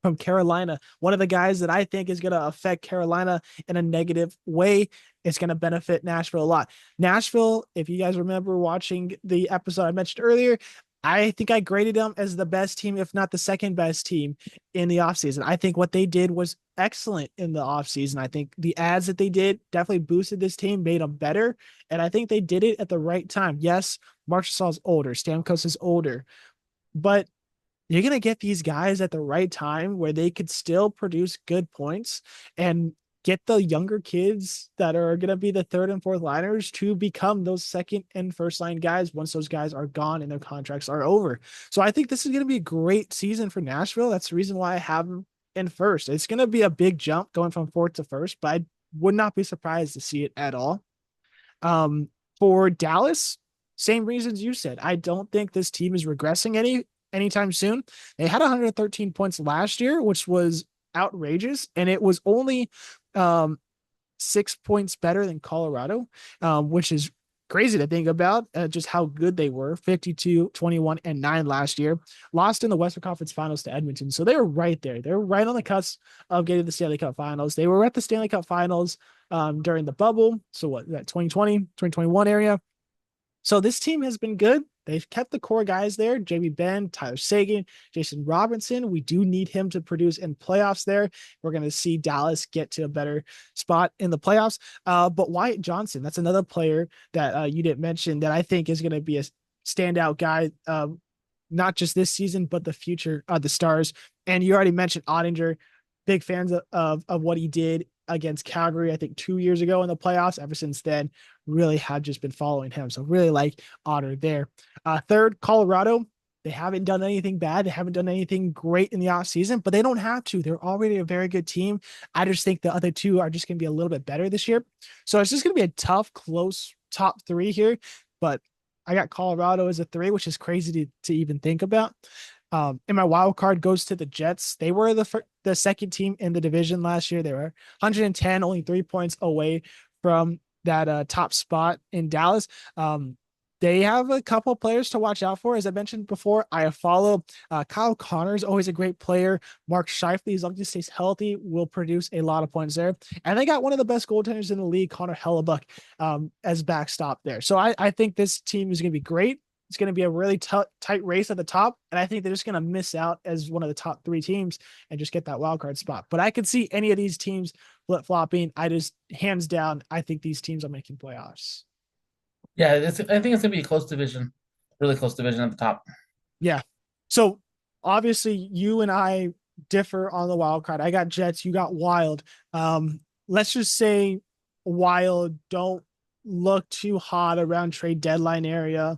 from Carolina. One of the guys that I think is going to affect Carolina in a negative way. It's going to benefit Nashville a lot. Nashville, if you guys remember watching the episode I mentioned earlier, I think I graded them as the best team, if not the second best team in the offseason. I think what they did was excellent in the offseason. I think the ads that they did definitely boosted this team, made them better. And I think they did it at the right time. Yes, Marchessault is older, Stamkos is older, but you're going to get these guys at the right time where they could still produce good points and get the younger kids that are going to be the third and fourth liners to become those second and first line guys once those guys are gone and their contracts are over. So I think this is going to be a great season for Nashville. That's the reason why I have them in first. It's going to be a big jump going from fourth to first, but I would not be surprised to see it at all. Um, for Dallas, same reasons you said. I don't think this team is regressing anytime soon. They had 113 points last year, which was outrageous, and it was only 6 points better than Colorado, which is crazy to think about just how good they were. 52, 21, and 9 last year. Lost in the Western Conference Finals to Edmonton. So they were right there. They were right on the cusp of getting the Stanley Cup Finals. They were at the Stanley Cup Finals during the bubble. So what, that 2020, 2021 area. So this team has been good. They've kept the core guys there, Jamie Benn, Tyler Seguin, Jason Robinson. We do need him to produce in playoffs there. We're going to see Dallas get to a better spot in the playoffs. But Wyatt Johnson, that's another player that you didn't mention that I think is going to be a standout guy, not just this season, but the future of the Stars. And you already mentioned Ottinger, big fans of what he did against Calgary, I think 2 years ago in the playoffs. Ever since then, really have just been following him. So really like Otter there. Third, Colorado. They haven't done anything bad. They haven't done anything great in the offseason, but they don't have to. They're already a very good team. I just think the other two are just going to be a little bit better this year. So it's just going to be a tough, close top 3 here. But I got Colorado as a 3, which is crazy to even think about. And my wild card goes to the Jets. They were the second team in the division last year. They were 110, only 3 points away from that top spot in Dallas. They have a couple players to watch out for. As I mentioned before, I follow Kyle Connor is always a great player. Mark Scheifele, as long as he stays healthy, will produce a lot of points there. And they got one of the best goaltenders in the league, Connor Hellebuck, as backstop there. So I think this team is going to be great. It's going to be a really tight race at the top, and I think they're just going to miss out as one of the top three teams and just get that wild card spot. But I could see any of these teams flip flopping. I just hands down, I think these teams are making playoffs. Yeah, I think it's gonna be a close division, really close division at the top. Yeah. So obviously you and I differ on the wild card. I got Jets, you got Wild. Let's just say Wild don't look too hot around trade deadline area.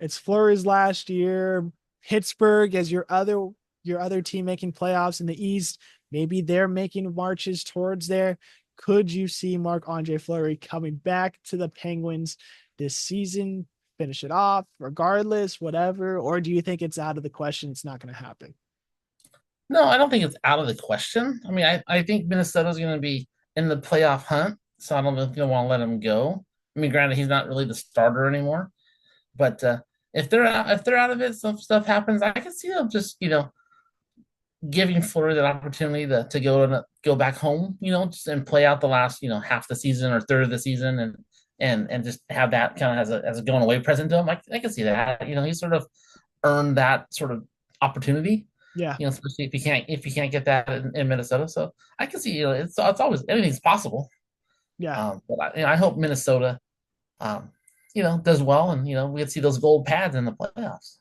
It's Fleury's last year. Pittsburgh as your other team making playoffs in the East. Maybe they're making marches towards there. Could you see Marc-Andre Fleury coming back to the Penguins this season? Finish it off regardless, whatever? Or do you think it's out of the question? It's not going to happen. No, I don't think it's out of the question. I mean, I think Minnesota's going to be in the playoff hunt, so I don't know if you want to let him go. I mean, granted, he's not really the starter anymore, but if they're out of it, some stuff happens. I can see them just giving Florida that opportunity to go back home, just and play out the last half the season or third of the season, and just have that kind of as a going away present to him. I can see that. He sort of earned that sort of opportunity. Yeah. Especially if you can't get that in Minnesota. So I can see it's always anything's possible. Yeah. But I hope Minnesota does well, and we can see those gold pads in the playoffs.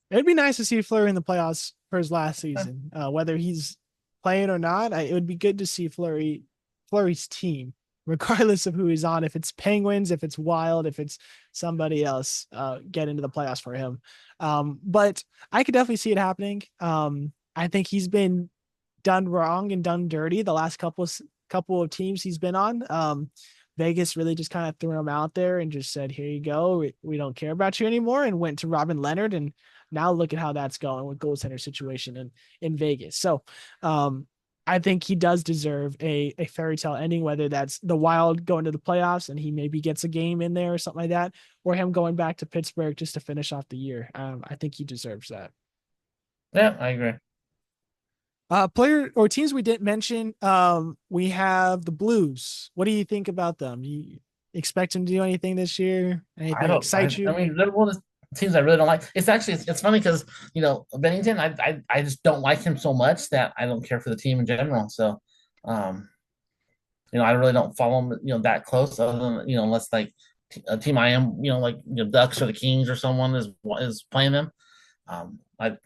It'd be nice to see Fleury in the playoffs for his last Yeah. season, whether he's playing or not. It would be good to see Fleury's team, regardless of who he's on. If it's Penguins, if it's Wild, if it's somebody else, get into the playoffs for him. But I could definitely see it happening. I think he's been done wrong and done dirty the last couple of teams he's been on. Vegas really just kind of threw him out there and just said, "Here you go. We don't care about you anymore," and went to Robin Leonard. And now look at how that's going with goaltender situation in Vegas. So, I think he does deserve a fairy tale ending, whether that's the Wild going to the playoffs and he maybe gets a game in there or something like that, or him going back to Pittsburgh just to finish off the year. I think he deserves that. Yeah, I agree. Player or teams we didn't mention. We have the Blues. What do you think about them? You expect them to do anything this year? I Anything don't. excite I you? mean, they're one of the teams I really don't like. It's funny because Bennington. I just don't like him so much that I don't care for the team in general. So, um, I really don't follow him, that close. Other than unless like a team I am, like Ducks or the Kings or someone is playing them.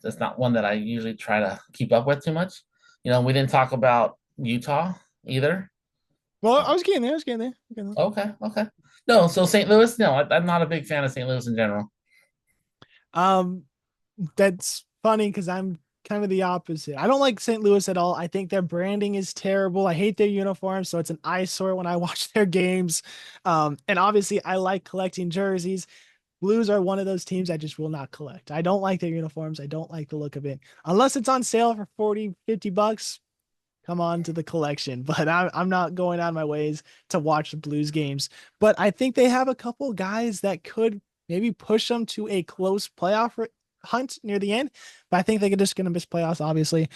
That's not one that I usually try to keep up with too much. We didn't talk about Utah either. Well, I Um, was getting there. I was getting there. Getting okay. No, so St. Louis, no, I'm not a big fan of St. Louis in general. there. That's funny because I'm kind of the opposite. I don't like St. Louis at all. I think their branding is terrible. I hate their uniforms, so it's an eyesore when I watch their games. And obviously, I like collecting jerseys. Blues are one of those teams I just will not collect. I don't like their uniforms. I don't like the look of it. Unless it's on sale for 40, $50, come on to the collection. But I'm not going out of my ways to watch the Blues games. But I think they have a couple guys that could maybe push them to a close playoff hunt near the end. But I think they're just going to miss playoffs, obviously.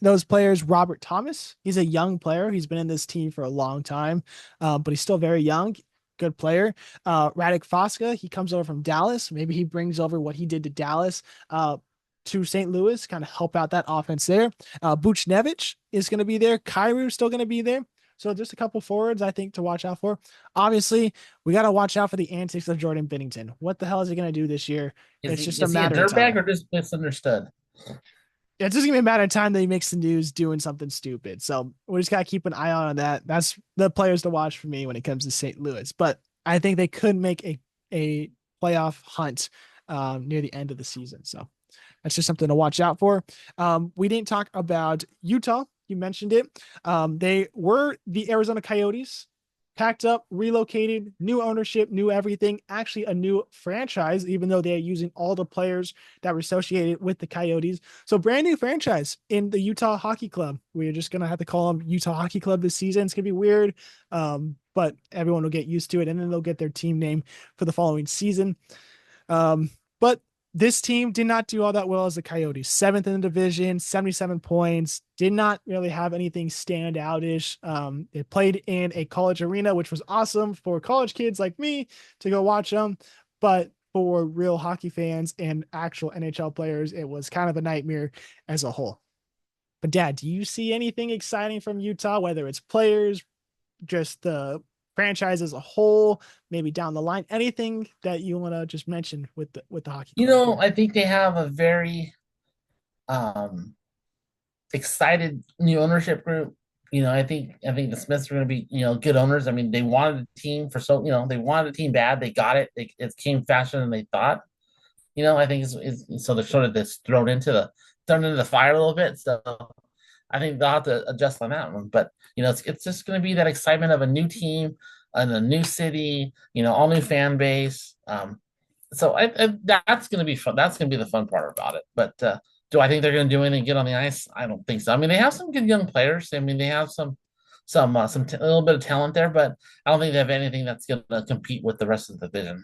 Those players, Robert Thomas, he's a young player. He's been in this team for a long time, but he's still very young. Good player. Radek Foska, he comes over from Dallas. Maybe he brings over what he did to Dallas to St. Louis, kind of help out that offense there. Buchnevich is going to be there. Kyrou still going to be there. So just a couple forwards, I think, to watch out for. Obviously, we got to watch out for the antics of Jordan Binnington. What the hell is he going to do this year? Is It's he just a is he a matter of dirtbag time. or just misunderstood? It's just gonna be a matter of time that he makes the news doing something stupid. So we just gotta keep an eye on that. That's the players to watch for me when it comes to St. Louis. But I think they could make a playoff hunt near the end of the season. So that's just something to watch out for. We didn't talk about Utah. You mentioned it. They were the Arizona Coyotes, packed up, relocated, new ownership, new everything. Actually, a new franchise, even though they're using all the players that were associated with the Coyotes. So, brand new franchise in the Utah Hockey Club. We're just gonna have to call them Utah Hockey Club this season. It's gonna be weird, but everyone will get used to it, and then they'll get their team name for the following season. But this team did not do all that well as the Coyotes. Seventh in the division, 77 points. Did not really have anything stand outish. They played in a college arena, which was awesome for college kids like me to go watch them. But for real hockey fans and actual NHL players, it was kind of a nightmare as a whole. But Dad, do you see anything exciting from Utah, whether it's players, just the franchise as a whole, maybe down the line, anything that you want to just mention with the hockey club here? I think they have a very um excited new ownership group. I think the Smiths are going to be good owners. I mean, they wanted a team for they wanted a team bad. They got it. It came faster than they thought. I think it's so they're sort of this thrown into the fire a little bit. So I think they'll have to adjust on that one. But it's just going to be that excitement of a new team and a new city. All new fan base. So that's going to be fun. That's going to be the fun part about it. But do I think they're going to do anything good on the ice? I don't think so. I mean, they have some good young players. I mean, they have a little bit of talent there, but I don't think they have anything that's going to compete with the rest of the division.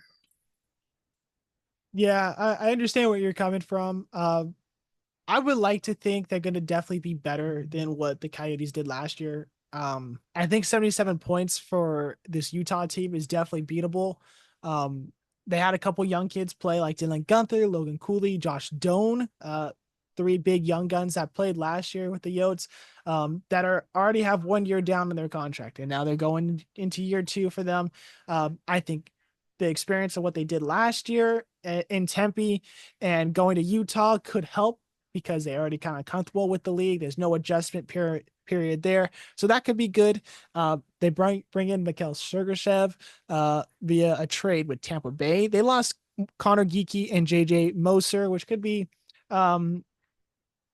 Yeah, I understand where you're coming from. I would like to think they're going to definitely be better than what the Coyotes did last year. I think 77 points for this Utah team is definitely beatable. Um, they had a couple young kids play like Dylan Gunther, Logan Cooley, Josh Doan, three big young guns that played last year with the Yotes, that are already have 1 year down in their contract, and now they're going into year two for them. I think the experience of what they did last year in Tempe and going to Utah could help because they're already kind of comfortable with the league. There's no adjustment period there. So that could be good. They bring in Mikhail Sergachev via a trade with Tampa Bay. They lost Connor Geeky and JJ Moser, which could be um,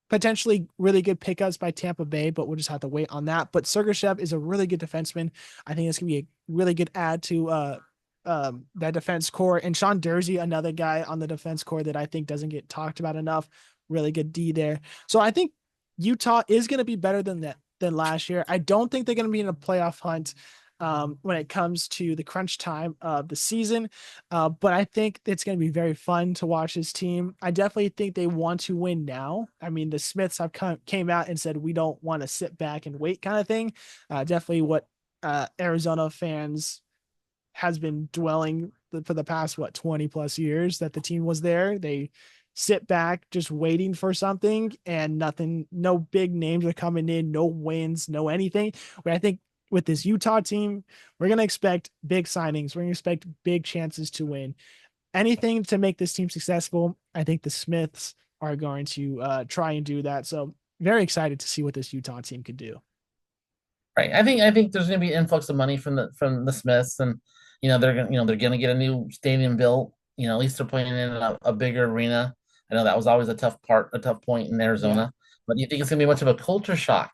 potentially really good pickups by Tampa Bay, but we'll just have to wait on that. But Sergachev is a really good defenseman. I think it's gonna be a really good add to that defense core. And Sean Dursey, another guy on the defense core that I think doesn't get talked about enough. Really good D there. So I think Utah is going to be better than that than last year. I don't think they're going to be in a playoff hunt when it comes to the crunch time of the season. But I think it's going to be very fun to watch this team. I definitely think they want to win now. I mean, the Smiths have came out and said we don't want to sit back and wait kind of thing. Definitely what Arizona fans has been dwelling for the past 20 plus years that the team was there. They sit back just waiting for something and nothing, no big names are coming in, no wins, no anything. But I think with this Utah team, we're going to expect big signings. We're going to expect big chances to win. Anything to make this team successful. I think the Smiths are going to try and do that. So very excited to see what this Utah team could do. Right. I think there's going to be an influx of money from the Smiths, and they're going to get a new stadium built. At least they're playing in a bigger arena. I know that was always a tough point in Yeah. Arizona. But do you think it's going to be much of a culture shock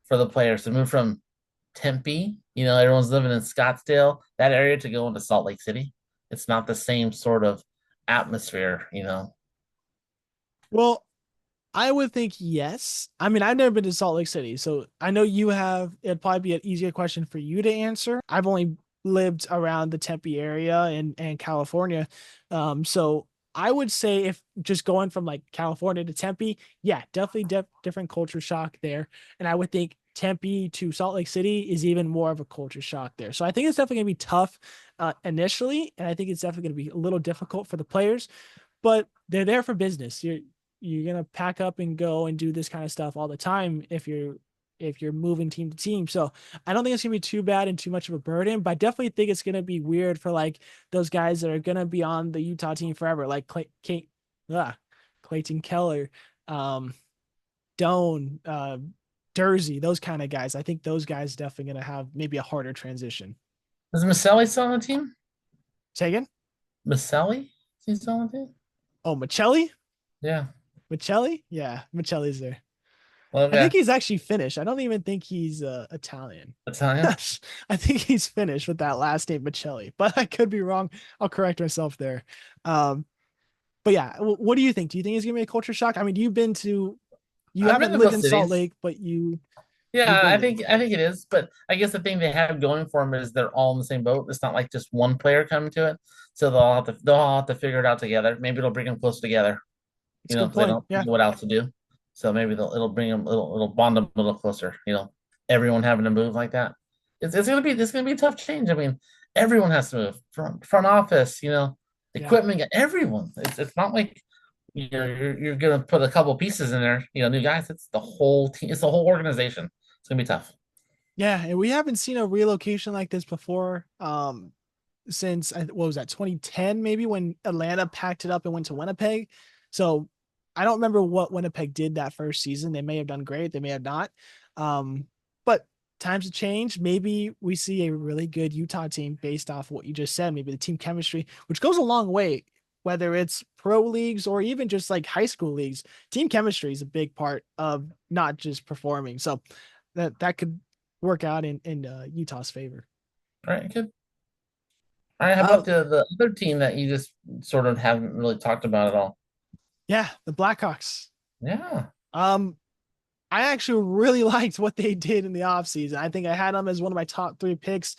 for the players to move from Tempe? Everyone's living in Scottsdale, that area, to go into Salt Lake City. It's not the same sort of atmosphere. Well, I would think yes. I mean, I've never been to Salt Lake City, so I know you have. It'd probably be an easier question for you to answer. I've only lived around the Tempe area and California, so I would say if just going from like California to Tempe, yeah, definitely different culture shock there, and I would think Tempe to Salt Lake City is even more of a culture shock there. So I think it's definitely gonna be tough initially, and I think it's definitely gonna be a little difficult for the players, but they're there for business. You're gonna pack up and go and do this kind of stuff all the time if you're moving team to team. So I don't think it's gonna be too bad and too much of a burden, but I definitely think it's gonna be weird for like those guys that are gonna be on the Utah team forever, like Clayton Keller, um, Doan, Dursey, those kind of guys. I think those guys definitely gonna have maybe a harder transition. Is Maselli still on the team? Say again? Maselli? Is he still on the team? Oh, Michelli? Yeah. Michelli? Yeah, Michelli's there. Well, I think yeah. he's actually Finnish. I don't even think he's Italian. Italian. I think he's Finnish with that last name Michelli, but I could be wrong. I'll correct myself there. Um, but yeah, what do you think? Do you think it's gonna be a culture shock? I mean, you I've been haven't to lived most in Salt cities. Lake, but you've Yeah, been I there. think I think it is, but I guess the thing they have going for them is they're all in the same boat. It's not like just one player coming to it, so they'll all have to figure it out together. Maybe it'll bring them close together, It's a good because they point. don't Yeah. know what else to do. So maybe it'll bring them it'll bond them a little closer. Everyone having to move like that. It's gonna be a tough change. I mean, everyone has to move front office. Yeah. equipment, got everyone. It's not like you're gonna put a couple pieces in there, new guys. It's the whole team. It's the whole organization. It's gonna be tough. Yeah, and we haven't seen a relocation like this before. Since what was that 2010 maybe when Atlanta packed it up and went to Winnipeg. So I don't remember what Winnipeg did that first season. They may have done great, they may have not. But times have changed. Maybe we see a really good Utah team based off what you just said. Maybe the team chemistry, which goes a long way, whether it's pro leagues or even just like high school leagues. Team chemistry is a big part of not just performing. So that could work out in Utah's favor. All right, good. All right, how Uh, about the other team that you just sort of haven't really talked about at all? yeah, the Blackhawks. Yeah. Um, I actually really liked what they did in the offseason. I think I had them as one of my top three picks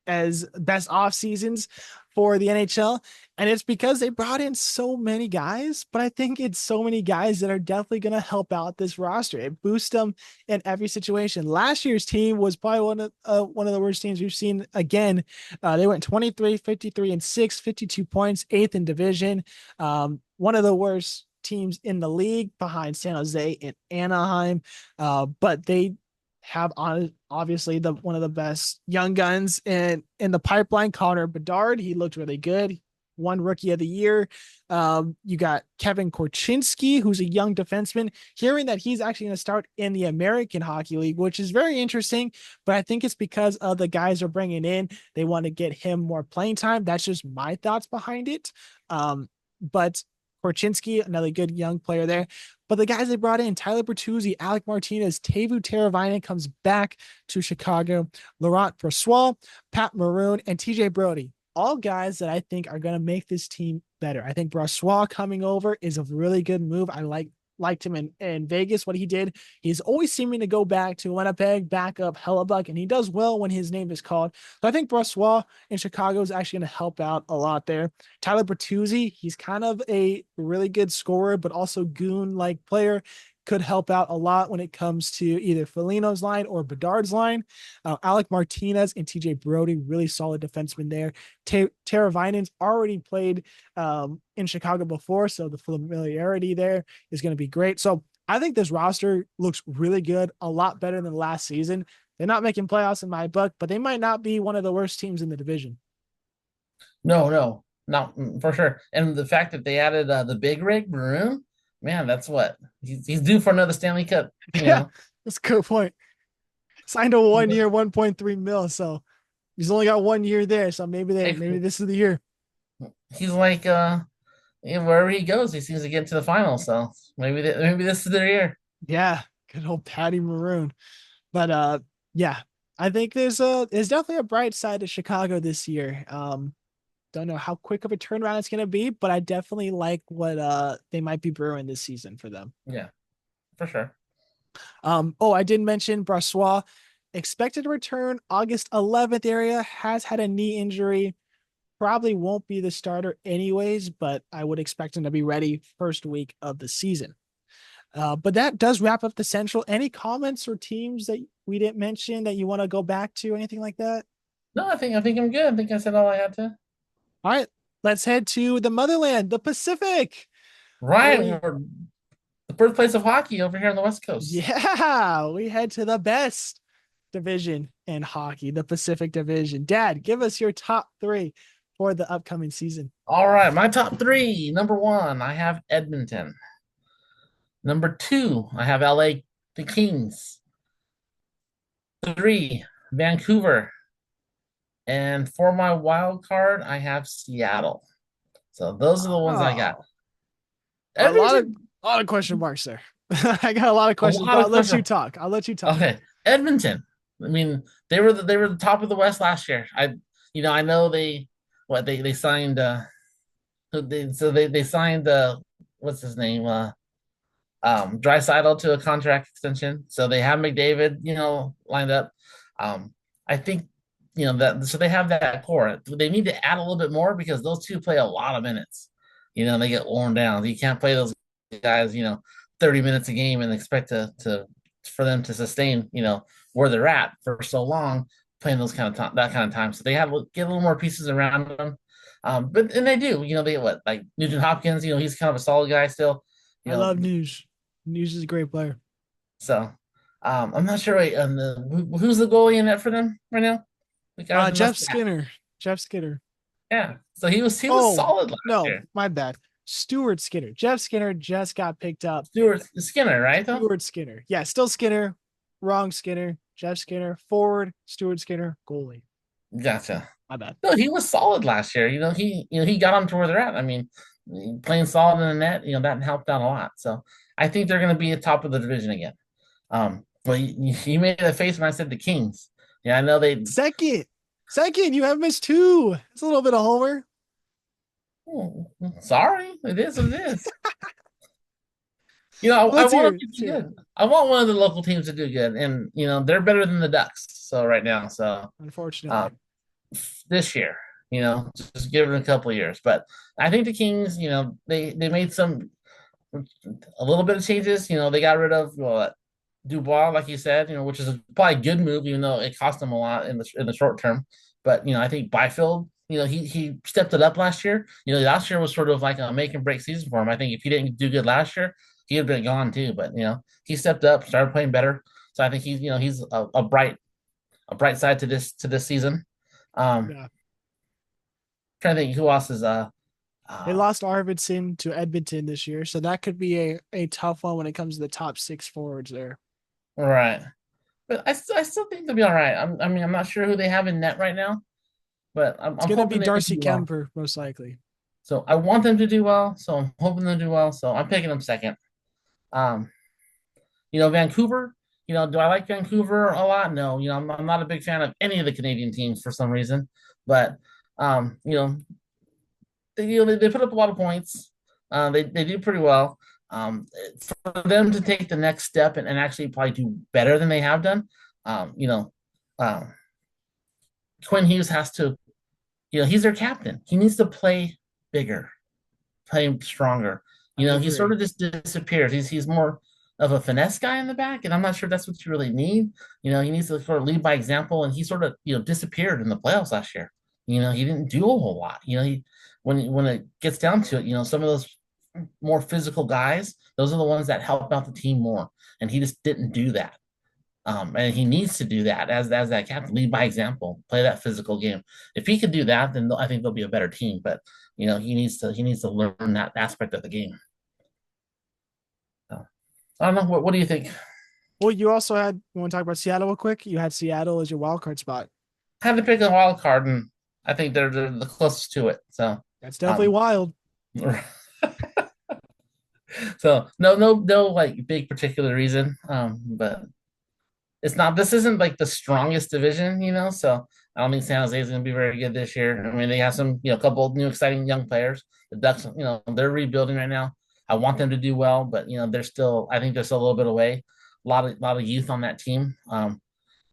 as best off seasons for the NHL. And it's because they brought in so many guys, but I think it's so many guys that are definitely going to help out this roster. It boosts them in every situation. Last year's team was probably one of the worst teams we've seen again. They went 23, 53, and 6, 52 points, eighth in division. One of the worst teams in the league behind San Jose and Anaheim. But they have obviously the one of the best young guns in the pipeline. Connor Bedard, he looked really good. One rookie of the year. You got Kevin Korchinski, who's a young defenseman. Hearing that he's actually going to start in the American Hockey League, which is very interesting. But I think it's because of the guys they're bringing in. They want to get him more playing time. That's just my thoughts behind it. But Korchinski, another good young player there. But the guys they brought in, Tyler Bertuzzi, Alec Martinez, Teuvo Teravainen comes back to Chicago, Laurent Brossoit, Pat Maroon, and TJ Brody. All guys that I think are going to make this team better. I think Brossoit coming over is a really good move. I liked him in Vegas, what he did. He's always seeming to go back to Winnipeg, back up Hellebuck, and he does well when his name is called. So I think Brossoit in Chicago is actually going to help out a lot there. Tyler Bertuzzi, he's kind of a really good scorer, but also goon-like player. Could help out a lot when it comes to either Felino's line or Bedard's line. Alec Martinez and TJ Brody, really solid defenseman there. Teravainen's already played in Chicago before, so the familiarity there is going to be great. So I think this roster looks really good, a lot better than last season. They're not making playoffs in my book, but they might not be one of the worst teams in the division. No, no, not for sure. And the fact that they added the big rig Maroon, man, that's what he's due for another Stanley Cup. Yeah, that's a good point. Signed a He- 1 year, 1.3 mil. So he's only got 1 year there. So maybe this is the year. he's like wherever he goes, he seems to get to the final. So maybe this is their year. Yeah, good old Patty Maroon. But yeah, I think there's definitely a bright side to Chicago this year. Don't know how quick of a turnaround it's gonna be, but I definitely like what they might be brewing this season for them. Yeah, for sure. Oh, I did mention Brassois expected to return August 11th area, has had a knee injury, probably won't be the starter anyways, but I would expect him to be ready first week of the season. But that does wrap up the Central. Any comments or teams that we didn't mention that you want to go back to, anything like that? No, I think I'm good. I think I said all I had to. All right, let's head to the motherland, the Pacific. Right, We we're the birthplace of hockey over here on the West Coast. Yeah, we head to the best division in hockey, the Pacific Division. Dad, give us your top three for the upcoming season. All right, my top three. Number one, I have Edmonton. Number two, I have LA, the Kings. Three, Vancouver. And for my wild card, I have Seattle. So those are the ones I got. Oh, a lot of Edmonton, a lot of question marks there. I got a lot of a questions, but lot I'll of let you question. talk. I'll let you talk. Okay, Edmonton. I mean, they were the top of the West last year. I know they signed they signed what's his name Draisaitl to a contract extension. So they have McDavid, lined up. I think that so they have that core. They need to add a little bit more because those two play a lot of minutes. They get worn down. You can't play those guys, 30 minutes a game and expect to for them to sustain, where they're at for so long playing those kind of time, that kind of time. So they have to get a little more pieces around them. But and they do, they what like Nugent Hopkins, he's kind of a solid guy still, you I know. love News. News is a great player. So I'm not sure. Wait, who's the goalie in that for them right now? The guy with the Jeff mustache. Skinner. Jeff Skinner. Yeah. So he was Oh, solid last no, year. my bad. Stuart Skinner. Jeff Skinner just got picked up. Stewart Skinner, right though? Stuart Skinner. Yeah, still Skinner. Wrong Skinner. Jeff Skinner. Forward. Stuart Skinner. Goalie. Gotcha. My bad. No, he was solid last year. He got them to where they're at. I mean, playing solid in the net, that helped out a lot. So I think they're going to be at top of the division again. But you made a face when I said the Kings. Yeah, I know they. Second. Second. You have missed two. It's a little bit of homer. Oh, sorry, it is what it is. I Let's hear want it. them Let's to do hear it. good. I want one of the local teams to do good, and they're better than the Ducks. So right now, so Unfortunately. um, this year, just give it a couple of years. But I think the Kings, they made a little bit of changes. They got rid of Dubois, like you said, which is probably a good move, even though it cost them a lot in the short term. But I think Byfield, he stepped it up last year. Last year was sort of like a make and break season for him. I think if he didn't do good last year, he had been gone too. But he stepped up, started playing better. So I think he's a bright side to this season. Yeah. Trying to think who else is They uh lost Arvidsson to Edmonton this year, so that could be a tough one when it comes to the top six forwards there. right. But I still think they'll be all right. I mean, I'm not sure who they have in net right now, but I'm, It's I'm gonna be hoping they Darcy do well. Kemper, most likely. So I want them to do well. So I'm hoping they'll do well. So I'm picking them second. Um, Vancouver. Do I like Vancouver a lot? No. I'm not a big fan of any of the Canadian teams for some reason. But um, you know, they put up a lot of points. They do pretty well. For them to take the next step and actually probably do better than they have done, um, Quinn Hughes has to, he's their captain. He needs to play bigger, play stronger. I He sort agree. of just disappears. He's more of a finesse guy in the back, and I'm not sure that's what you really need. He needs to sort of lead by example, and he sort of disappeared in the playoffs last year. He didn't do a whole lot. When it gets down to it, some of those more physical guys, those are the ones that help out the team more, and he just didn't do that. And he needs to do that as that captain, lead by example, play that physical game. If he could do that, then I think they'll be a better team. But he needs to learn that aspect of the game. So, I don't know. What do you think? Well, you also had, you want to talk about Seattle real quick? You had Seattle as your wild card spot. I had to pick a wild card, and I think they're the closest to it. So, That's definitely um, wild. so no like big particular reason. But it's not. This isn't like the strongest division, So I don't think San Jose is going to be very good this year. I mean, they have some, couple of new exciting young players. The Ducks, they're rebuilding right now. I want them to do well, but they're still. I think they're still a little bit away. A lot of youth on that team.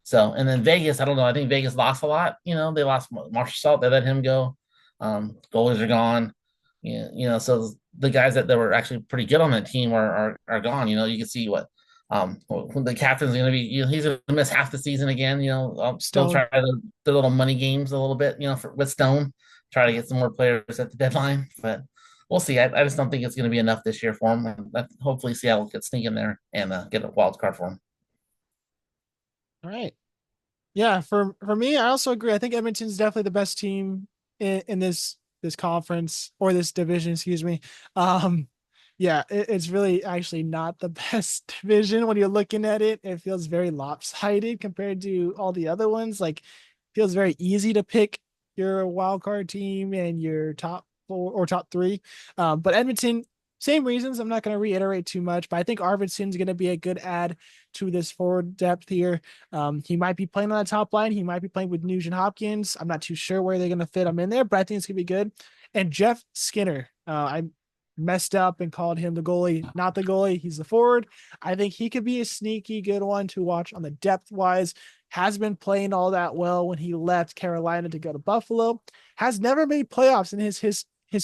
So and then Vegas, I don't know. I think Vegas lost a lot. They lost Marshall Salt. They let him go. Goalies are gone. So the guys that were actually pretty good on that team are gone. You can see what the captain's going to be. He's going to miss half the season again. I'll still Stone. try the little money games a little bit. With Stone, try to get some more players at the deadline, but we'll see. I just don't think it's going to be enough this year for him. Hopefully Seattle gets sneak in there and get a wild card for him. All right. Yeah, for me, I also agree. I think Edmonton's definitely the best team in this conference or this division, excuse me. Um, yeah, it's really actually not the best division when you're looking at it. It feels very lopsided compared to all the other ones. Like, feels very easy to pick your wild card team and your top four or top three. But Edmonton, same reasons. I'm not going to reiterate too much, but I think Arvidsson's going to be a good add to this forward depth here. He might be playing on the top line. He might be playing with Nugent Hopkins. I'm not too sure where they're going to fit him in there, but I think it's going to be good. And Jeff Skinner, I messed up and called him the goalie, not the goalie. He's the forward. I think he could be a sneaky good one to watch on the depth wise. Has been playing all that well when he left Carolina to go to Buffalo. Has never made playoffs in his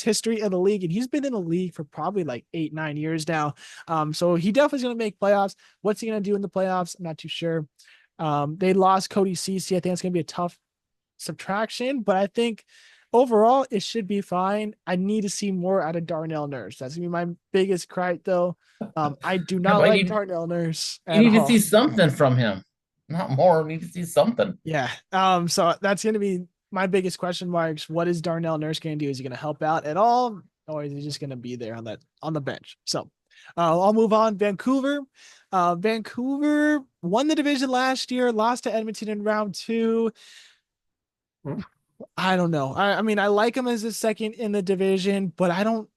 history in the league, and he's been in the league for probably like 8-9 years now. So he definitely is going to make playoffs. What's he going to do in the playoffs? I'm not too sure. They lost Cody Ceci. I think it's going to be a tough subtraction, but I think Overall, it should be fine. I need to see more out of Darnell Nurse. That's gonna be my biggest gripe, though. I do Yeah, not but like Darnell Nurse you at need to see all. something from him, not more. You need to see something. Yeah. So that's gonna be my biggest question marks. What is Darnell Nurse gonna do? Is he gonna help out at all, or is he just gonna be there on the bench? So, I'll move on. Vancouver. Vancouver won the division last year, lost to Edmonton in round two. I don't know. I mean, I like him as a second in the division, but I don't.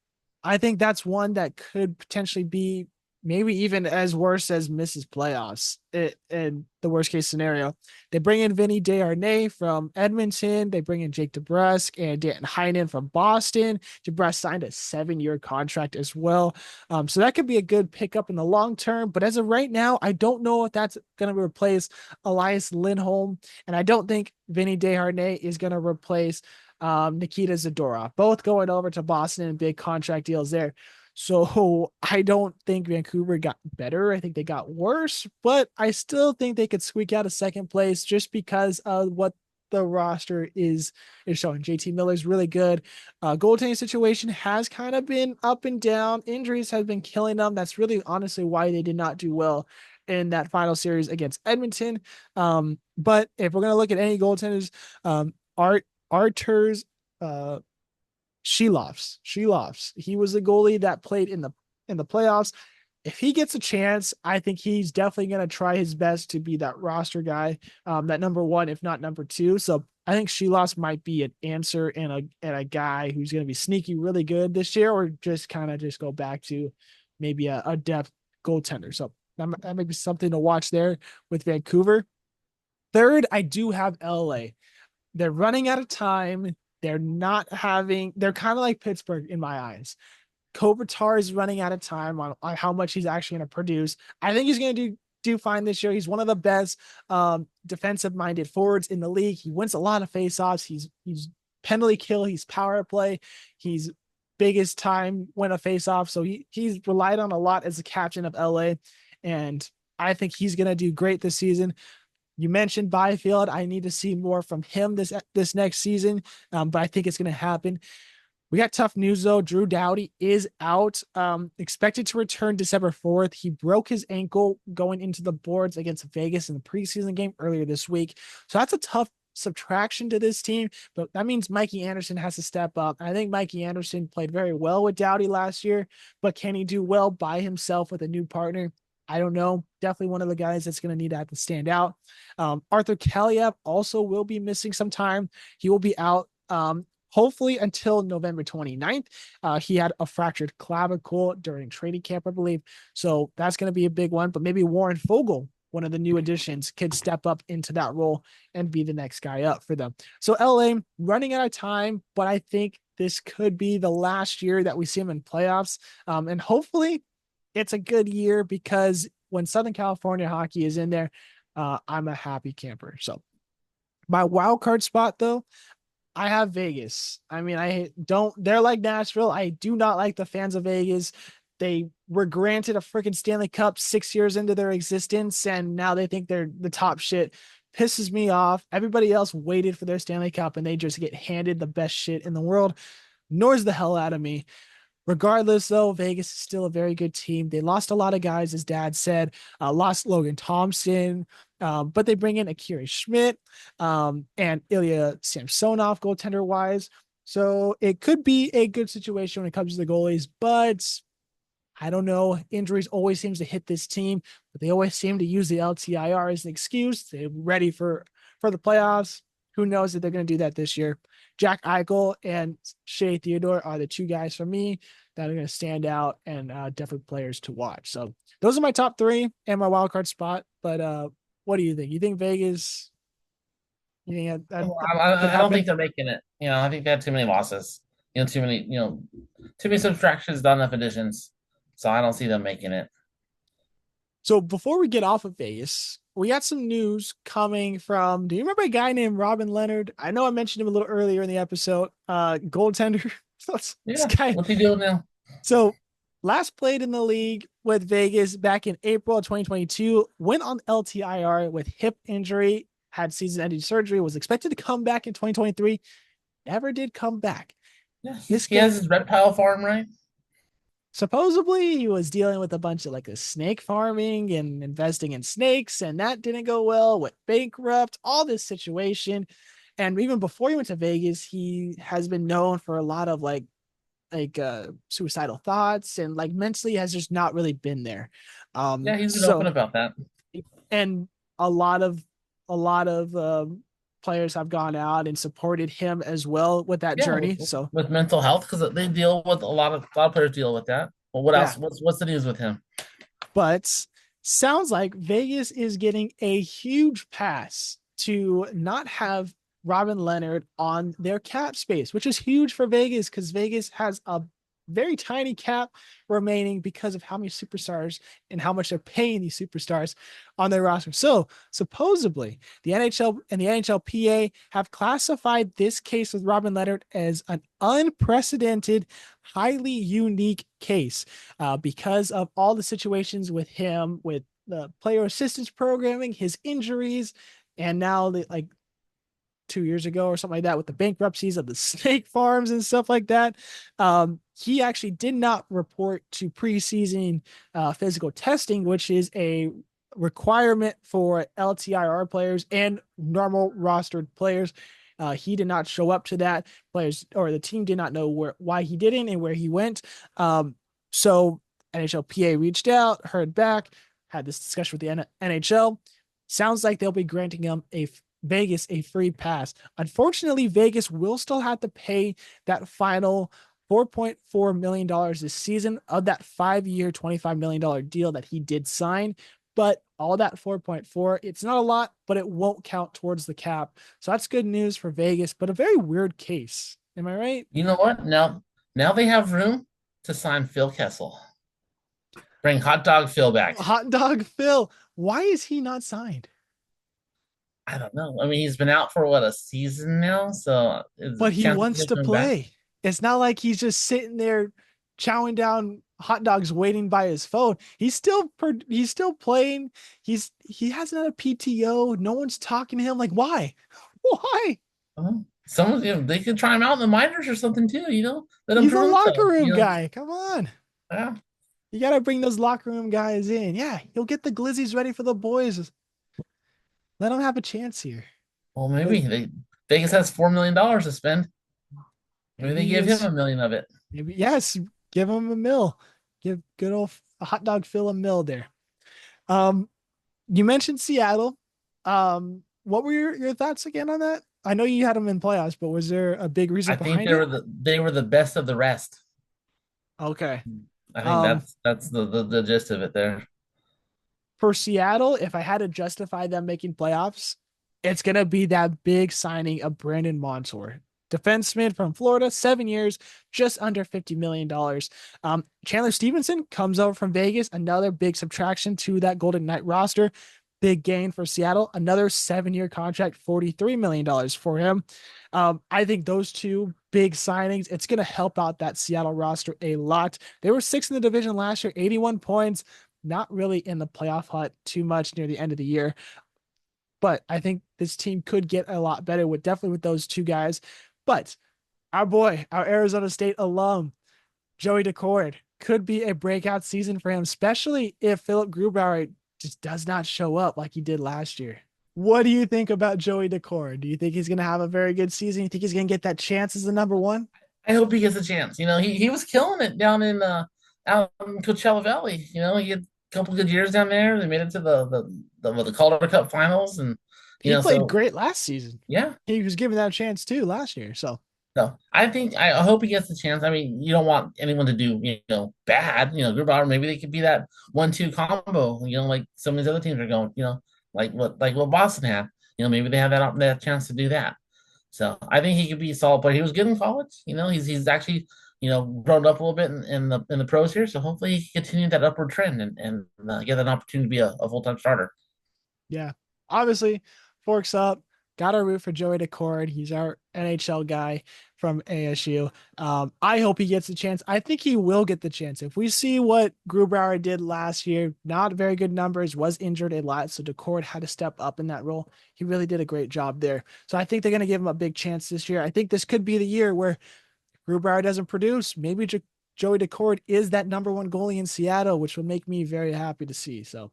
I think that's one that could potentially be maybe even as worse as misses playoffs in the worst case scenario. They bring in Vinny Desharnais from Edmonton. They bring in Jake DeBrusk and Danton Heinen from Boston. DeBrusk signed a 7-year contract as well. So that could be a good pickup in the long term. But as of right now, I don't know if that's going to replace Elias Lindholm. And I don't think Vinny Desharnais is going to replace Nikita Zadorov, both going over to Boston and big contract deals there. So I don't think Vancouver got better. I think they got worse, but I still think they could squeak out a second place just because of what the roster is showing. JT Miller's really good. Goaltending situation has kind of been up and down. Injuries have been killing them. That's really honestly why they did not do well in that final series against Edmonton. But if we're gonna look at any goaltenders, Arturs Shelovs. He was the goalie that played in the playoffs. If he gets a chance, I think he's definitely going to try his best to be that roster guy, that number one, if not number two. So I think Shelovs might be an answer and a guy who's going to be sneaky really good this year, or just kind of just go back to maybe a depth goaltender. So that might be something to watch there with Vancouver. Third, I do have LA. They're running out of time. They're kind of like Pittsburgh in my eyes. Kopitar is running out of time on how much he's actually going to produce. I think he's going to do fine this year. He's one of the best defensive minded forwards in the league. He wins a lot of faceoffs. He's penalty kill. He's power play. He's biggest time win a faceoff. So he's relied on a lot as a captain of LA. And I think he's going to do great this season. You mentioned Byfield. I need to see more from him this next season, but I think it's going to happen. We got tough news though. Drew Doughty is out, expected to return December 4th. He broke his ankle going into the boards against Vegas in the preseason game earlier this week. So that's a tough subtraction to this team, but that means Mikey Anderson has to step up. I think Mikey Anderson played very well with Doughty last year, but can he do well by himself with a new partner? I don't know. Definitely one of the guys that's going to need to have to stand out. Arthur Kaliev also will be missing some time. He will be out hopefully until November 29th. He had a fractured clavicle during training camp, I believe. So that's going to be a big one. But maybe Warren Fogle, one of the new additions, could step up into that role and be the next guy up for them. So LA running out of time, but I think this could be the last year that we see him in playoffs. And hopefully it's a good year, because when Southern California hockey is in there, I'm a happy camper. So my wild card spot though, I have Vegas. I mean, they're like Nashville. I do not like the fans of Vegas. They were granted a freaking Stanley Cup 6 years into their existence, and now they think they're the top shit. Pisses me off. Everybody else waited for their Stanley Cup, and they just get handed the best shit in the world. Nors the hell out of me. Regardless, though, Vegas is still a very good team. They lost a lot of guys, as Dad said. Lost Logan Thompson, but they bring in Akira Schmidt and Ilya Samsonov, goaltender wise. So it could be a good situation when it comes to the goalies, but I don't know. Injuries always seems to hit this team, but they always seem to use the LTIR as an excuse. They're ready for the playoffs. Who knows if they're going to do that this year? Jack Eichel and Shea Theodore are the two guys for me that are going to stand out and definitely players to watch. So those are my top three and my wild card spot. But what do you think? You think Vegas? You think that could I don't think happen? they're making it. I think they had too many losses. Too many. Too many subtractions, not enough additions. So I don't see them making it. So before we get off of Vegas, we got some news coming from. Do you remember a guy named Robin Leonard? I know I mentioned him a little earlier in the episode. Goaltender. This Yeah. guy. What's he doing now? So last played in the league with Vegas back in April of 2022. Went on LTIR with hip injury. Had season-ending surgery. Was expected to come back in 2023. never did come back. Yeah, This he has guy his reptile farm, right? supposedly he was dealing with a bunch of like a snake farming and investing in snakes, and that didn't go well, went bankrupt, all this situation. And even before he went to Vegas, he has been known for a lot of suicidal thoughts, and like mentally has just not really been there. Yeah, he's been open So about that. and a lot of players have gone out and supported him as well with that Yeah, journey. So with mental health because they deal with a lot of players deal with that. Well, what yeah, else? What's the news with him? but sounds like Vegas is getting a huge pass to not have Robin Leonard on their cap space, which is huge for Vegas because Vegas has a very tiny cap remaining because of how many superstars and how much they're paying these superstars on their roster. So supposedly the NHL and the NHLPA have classified this case with Robin Leonard as an unprecedented, highly unique case because of all the situations with him, with the player assistance programming, his injuries, and now like 2 years ago or something like that with the bankruptcies of the snake farms and stuff like that. He actually did not report to preseason physical testing, which is a requirement for LTIR players and normal rostered players. He did not show up to that. Players or the team did not know why he didn't and where he went. So NHLPA reached out, heard back, had this discussion with the NHL. Sounds like they'll be granting him Vegas a free pass. Unfortunately, Vegas will still have to pay that final $4.4 million this season of that 5-year, $25 million deal that he did sign. But all that 4.4, it's not a lot, but it won't count towards the cap. So that's good news for Vegas, but a very weird case. Am I right? You know what? Now they have room to sign Phil Kessel. Bring Hot Dog Phil back. Hot Dog Phil, why is he not signed? I don't know. I mean, he's been out for what, a season now, so is But a he chance of wants him to coming back. play. It's not like he's just sitting there chowing down hot dogs waiting by his phone. He's still playing. He hasn't had a PTO. No one's talking to him. Like, why? Why? Someone, they could try him out in the minors or something too. Let him He's a prove locker himself. room guy. Come on. Yeah. You gotta bring those locker room guys in. Yeah, he'll get the glizzies ready for the boys. Let him have a chance here. Well, But maybe Vegas has $4 million to spend. Maybe maybe they he give him is. a million of it. Maybe yes. Give him a mill. Give good old hot dog Phil a mill there. Um, You mentioned Seattle. What were your thoughts again on that? I know you had them in playoffs, but was there a big reason I think behind it? they were the best of the rest. Okay. I think Um, that's the gist of it there. for Seattle, if I had to justify them making playoffs, it's gonna be that big signing of Brandon Montour, defenseman from Florida, 7 years, just under $50 million. Chandler Stevenson comes over from Vegas, another big subtraction to that Golden Knight roster. Big gain for Seattle, another 7-year contract, $43 million for him. I think those two big signings, it's going to help out that Seattle roster a lot. They were sixth in the division last year, 81 points, not really in the playoff hunt too much near the end of the year. But I think this team could get a lot better with definitely with those two guys. But our boy, our Arizona State alum, Joey Decord, could be a breakout season for him, especially if Philip Grubauer just does not show up like he did last year. What do you think about Joey Decord? Do you think he's going to have a very good season? You think he's going to get that chance as the number one? I hope he gets a chance. He was killing it down in out in Coachella Valley. He had a couple good years down there. They made it to the Calder Cup finals, and He played so great last season. yeah. He was given that a chance too last year. So So I hope he gets the chance. I mean, you don't want anyone to do bad. Grubauer, maybe they could be that 1-2 combo. Like some of these other teams are going. Like what Boston had. Maybe they have that chance to do that. So I think he could be a solid player. He was good in college. He's actually grown up a little bit in the pros here. So hopefully he can continue that upward trend and get an opportunity to be a full time starter. yeah, obviously, forks up. Got to root for Joey Decord. He's our NHL guy from ASU. I hope he gets the chance. I think he will get the chance. If we see what Grubauer did last year, not very good numbers, was injured a lot, so Decord had to step up in that role. He really did a great job there. So I think they're going to give him a big chance this year. I think this could be the year where Grubauer doesn't produce. Maybe Joey Decord is that number one goalie in Seattle, which would make me very happy to see. So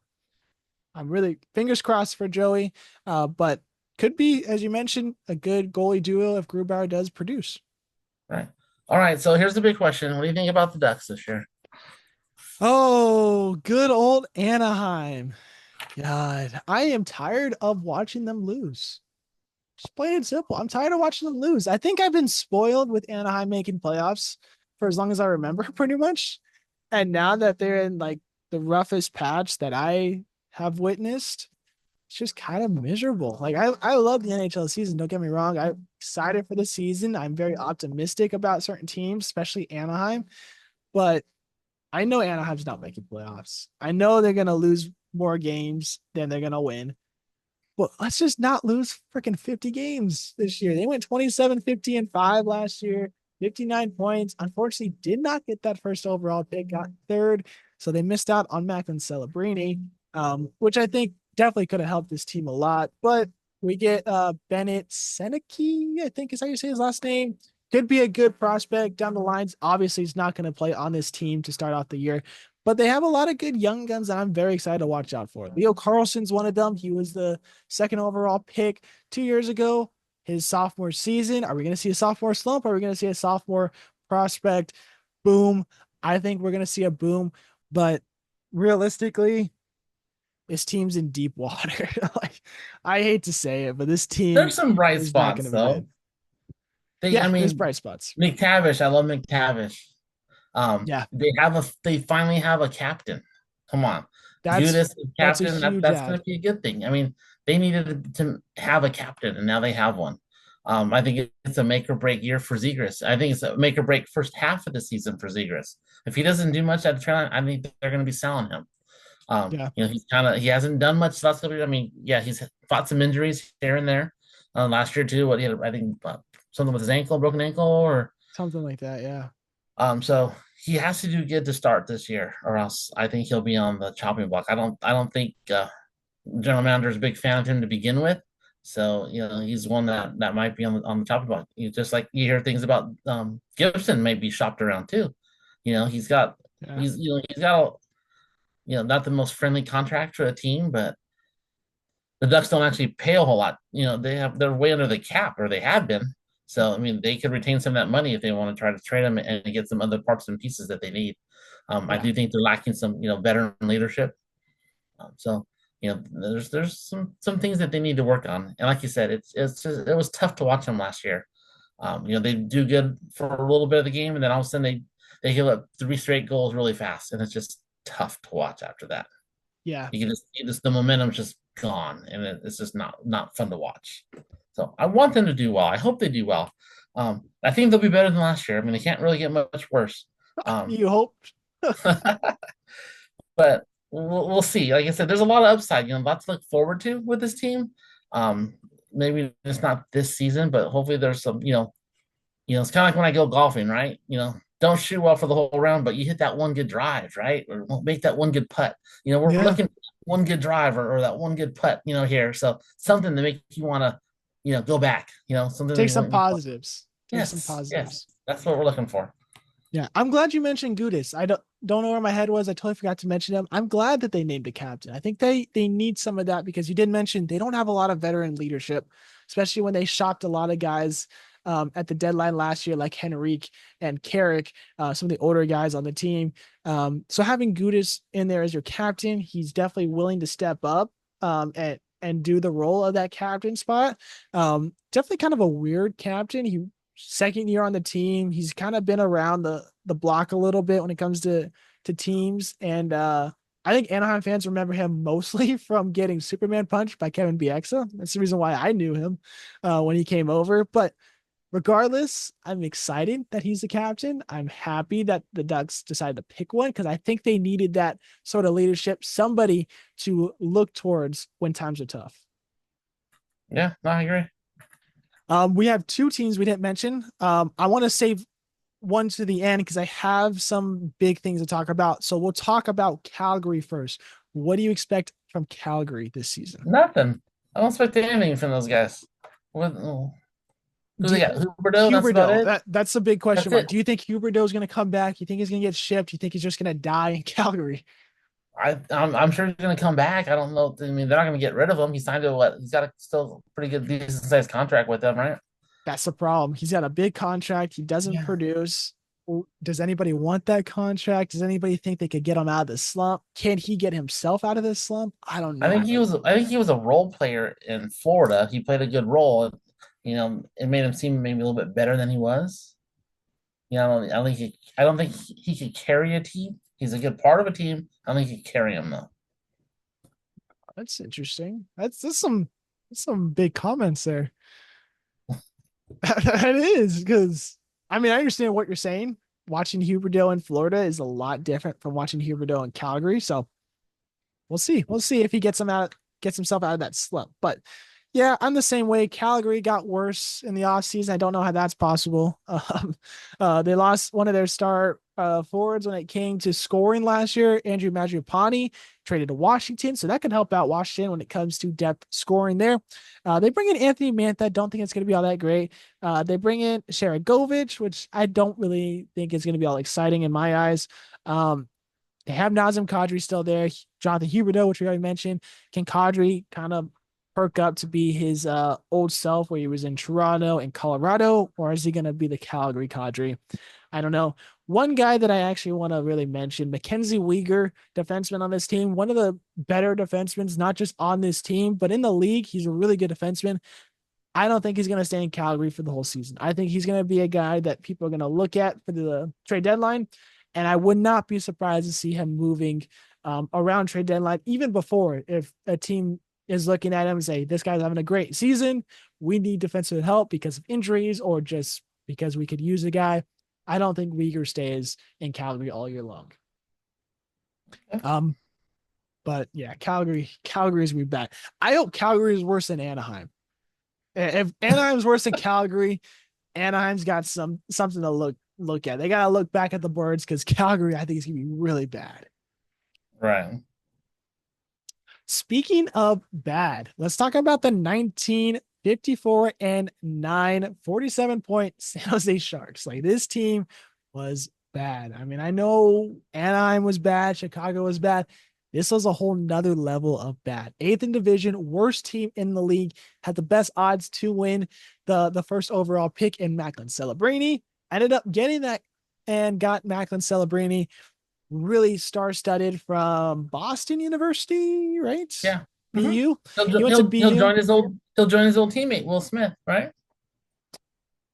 I'm really fingers crossed for Joey, but could be, as you mentioned, a good goalie duo if Grubauer does produce. Right. All right. So here's the big question. What do you think about the Ducks this year? Oh, good old Anaheim. God, I am tired of watching them lose. Just plain and simple. I'm tired of watching them lose. I think I've been spoiled with Anaheim making playoffs for as long as I remember, pretty much. And now that they're in like the roughest patch that I have witnessed, it's just kind of miserable. Like I love the NHL season. Don't get me wrong. I'm excited for the season. I'm very optimistic about certain teams, especially Anaheim. But I know Anaheim's not making playoffs. I know they're gonna lose more games than they're gonna win. Well, let's just not lose freaking 50 games this year. They went 27, 50, and 5 last year, 59 points. Unfortunately, did not get that first overall pick, got third. So they missed out on Macklin Celebrini, which I think definitely could have helped this team a lot. But we get Bennett Seneke, I think is how you say his last name. Could be a good prospect down the lines. Obviously, he's not going to play on this team to start off the year, but they have a lot of good young guns that I'm very excited to watch out for. Leo Carlson's one of them. He was the second overall pick 2 years ago, his sophomore season. Are we going to see a sophomore slump? Are we going to see a sophomore prospect boom? I think we're going to see a boom, but realistically, this team's in deep water. Like, I hate to say it, but this There's team some bright is not going spots to be though. good. I Yeah, there's mean, bright spots. McTavish. I love McTavish. Yeah, They finally have a captain. Come on, that's Judas is that's a captain. huge That's going ad. to be a good thing. I mean, they needed to have a captain, and now they have one. I think it's a make or break year for Zegras. I think it's a make or break first half of the season for Zegras. If he doesn't do much at the training, I think they're going to be selling him. Yeah, He hasn't done much last couple years. I mean, yeah, he's fought some injuries here and there. Last year too, what he had, I think something with his ankle, broken ankle, or something like that. Yeah, so he has to do good to start this year, or else I think he'll be on the chopping block. I don't think general manager is a big fan of him to begin with. So he's one that might be on the chopping block. Just like you hear things about Gibson may be shopped around too. He's got yeah, he's got not the most friendly contract for a team, but the Ducks don't actually pay a whole lot. They're way under the cap, or they have been. So I mean, they could retain some of that money if they want to try to trade them and get some other parts and pieces that they need. I yeah, do think they're lacking some veteran leadership. So there's some things that they need to work on. And like you said, it was tough to watch them last year. They do good for a little bit of the game, and then all of a sudden they give up three straight goals really fast, and it's just tough to watch after that. yeah. You just the momentum's just gone, and it's just not fun to watch. So I want them to do well. I hope they do well. I think they'll be better than last year. I mean, they can't really get much worse. Um, You hope. but we'll see. Like I said, there's a lot of upside. Lots to look forward to with this team. Um, Maybe it's not this season, but hopefully there's some. It's kind of like when I go golfing, right? Don't shoot well for the whole round, but you hit that one good drive, right? Or make that one good putt. We're Yeah, looking for one good drive or that one good putt, here. So something to make you want to, go back. Something that take you some want. positives. Take some Yes, positives. that's what we're looking for. Yeah, I'm glad you mentioned Gudis. I don't know where my head was. I totally forgot to mention him. I'm glad that they named a captain. I think they need some of that because you did mention they don't have a lot of veteran leadership, especially when they shopped a lot of guys at the deadline last year, like Henrique and Carrick, some of the older guys on the team. So having Gudis in there as your captain, he's definitely willing to step up and do the role of that captain spot. Definitely kind of a weird captain. He second year on the team. He's kind of been around the block a little bit when it comes to teams. And I think Anaheim fans remember him mostly from getting Superman punched by Kevin Bieksa. That's the reason why I knew him when he came over. But regardless, I'm excited that he's the captain. I'm happy that the Ducks decided to pick one because I think they needed that sort of leadership, somebody to look towards when times are tough. Yeah, no, I agree. We have two teams we didn't mention. I want to save one to the end because I have some big things to talk about. So we'll talk about Calgary first. What do you expect from Calgary this season? Nothing. I don't expect anything from those guys. What? Who they Do, got? Huberdeau. That's about Huberdeau, it. that's a big question That's mark. it. Do you think Huberdeau is going to come back? You think he's going to get shipped? You think he's just going to die in Calgary? I'm sure he's going to come back. I don't know. I mean, they're not going to get rid of him. He signed a what? He's got a still pretty good, decent sized contract with them, right? That's the problem. He's got a big contract. He doesn't Yeah. produce. Does anybody want that contract? Does anybody think they could get him out of the slump? Can he get himself out of this slump? I don't I think know. he was. I think he was a role player in Florida. He played a good role. It made him seem maybe a little bit better than he was. I don't think he could carry a team. He's a good part of a team. I don't think he could carry him though. That's interesting. That's some big comments there. That is because I mean I understand what you're saying. Watching Huberdeau in Florida is a lot different from watching Huberdeau in Calgary. So we'll see. We'll see if he gets himself out of that slump. But yeah, I'm the same way. Calgary got worse in the offseason. I don't know how that's possible. They lost one of their star forwards when it came to scoring last year. Andrew Mangiapane traded to Washington, so that could help out Washington when it comes to depth scoring there. They bring in Anthony Mantha. Don't think it's going to be all that great. They bring in Sharagovich, which I don't really think is going to be all exciting in my eyes. They have Nazem Kadri still there. Jonathan Huberdeau, which we already mentioned. Can Kadri kind of perk up to be his old self where he was in Toronto and Colorado, or is he going to be the Calgary Kadri? I don't know. One guy that I actually want to really mention, Mackenzie Weegar, defenseman on this team, one of the better defensemen, not just on this team, but in the league. He's a really good defenseman. I don't think he's going to stay in Calgary for the whole season. I think he's going to be a guy that people are going to look at for the trade deadline. And I would not be surprised to see him moving around trade deadline, even before, if a team is looking at him and say, this guy's having a great season. We need defensive help because of injuries or just because we could use a guy. I don't think Uyghur stays in Calgary all year long. Um, but yeah, Calgary is really bad. I hope Calgary is worse than Anaheim. If Anaheim's worse than Calgary, Anaheim's got something to look at. They gotta look back at the birds because Calgary, I think, is gonna be really bad. Right. Speaking of bad, let's talk about the 1954 and 9 47-point San Jose Sharks. Like this team was bad. I mean, I know Anaheim was bad, Chicago was bad. This was a whole nother level of bad. Eighth in division, worst team in the league, had the best odds to win the first overall pick in Macklin Celebrini. Ended up getting that and got Macklin Celebrini, really star-studded from Boston University, right? Yeah. hmm BU. He'll, He jo- went to he'll BU. join his old he'll join his old teammate Will Smith, right?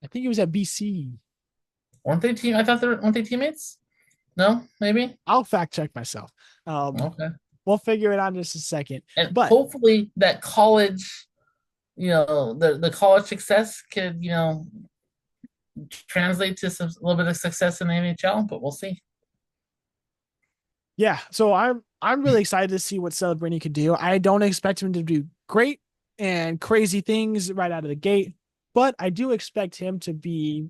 I think he was at BC. Weren't they team? I thought they weren't they teammates? No, maybe. I'll fact check myself. Okay. We'll figure it out in just a second. And But hopefully that college, the college success could translate to a little bit of success in the NHL. But we'll see. yeah, so I'm really excited to see what Celebrini could do. I don't expect him to do great and crazy things right out of the gate, but I do expect him to be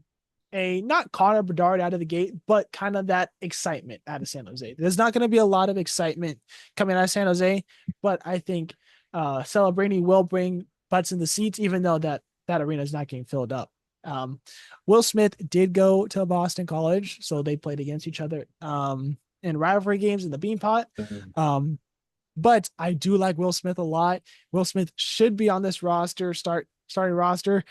a not Connor Bedard out of the gate, but kind of that excitement out of San Jose. There's not going to be a lot of excitement coming out of San Jose, but I think Celebrini will bring butts in the seats, even though that arena is not getting filled up. Um, Will Smith did go to Boston College, so they played against each other in rivalry games in the Beanpot. Um, but I do like Will Smith a lot. Will Smith should be on this starting roster.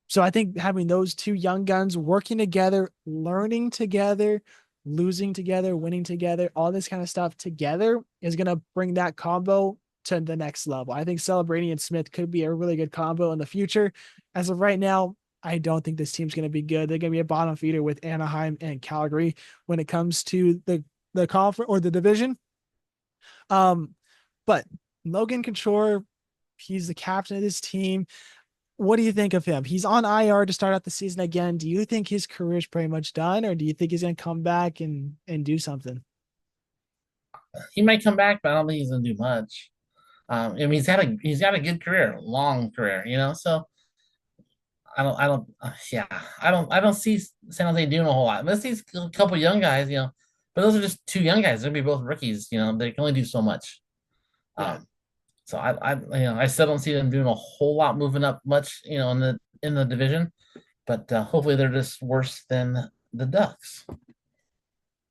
So I think having those two young guns working together, learning together, losing together, winning together, all this kind of stuff together is going to bring that combo to the next level. I think Celebrini and Smith could be a really good combo in the future. As of right now, I don't think this team's going to be good. They're going to be a bottom feeder with Anaheim and Calgary when it comes to the conference or the division. Um, but Logan Couture, he's the captain of this team. What do you think of him? He's on IR to start out the season again. Do you think his career is pretty much done, or do you think he's going to come back and do something? He might come back, but I don't think he's gonna do much. I mean, he's got a good career, long career. So yeah, I don't see San Jose doing a whole lot. Let's see a couple young guys, but those are just two young guys. They'll be both rookies, they can only do so much. Yeah. Um, so I still don't see them doing a whole lot, moving up much, in the division. But hopefully they're just worse than the Ducks.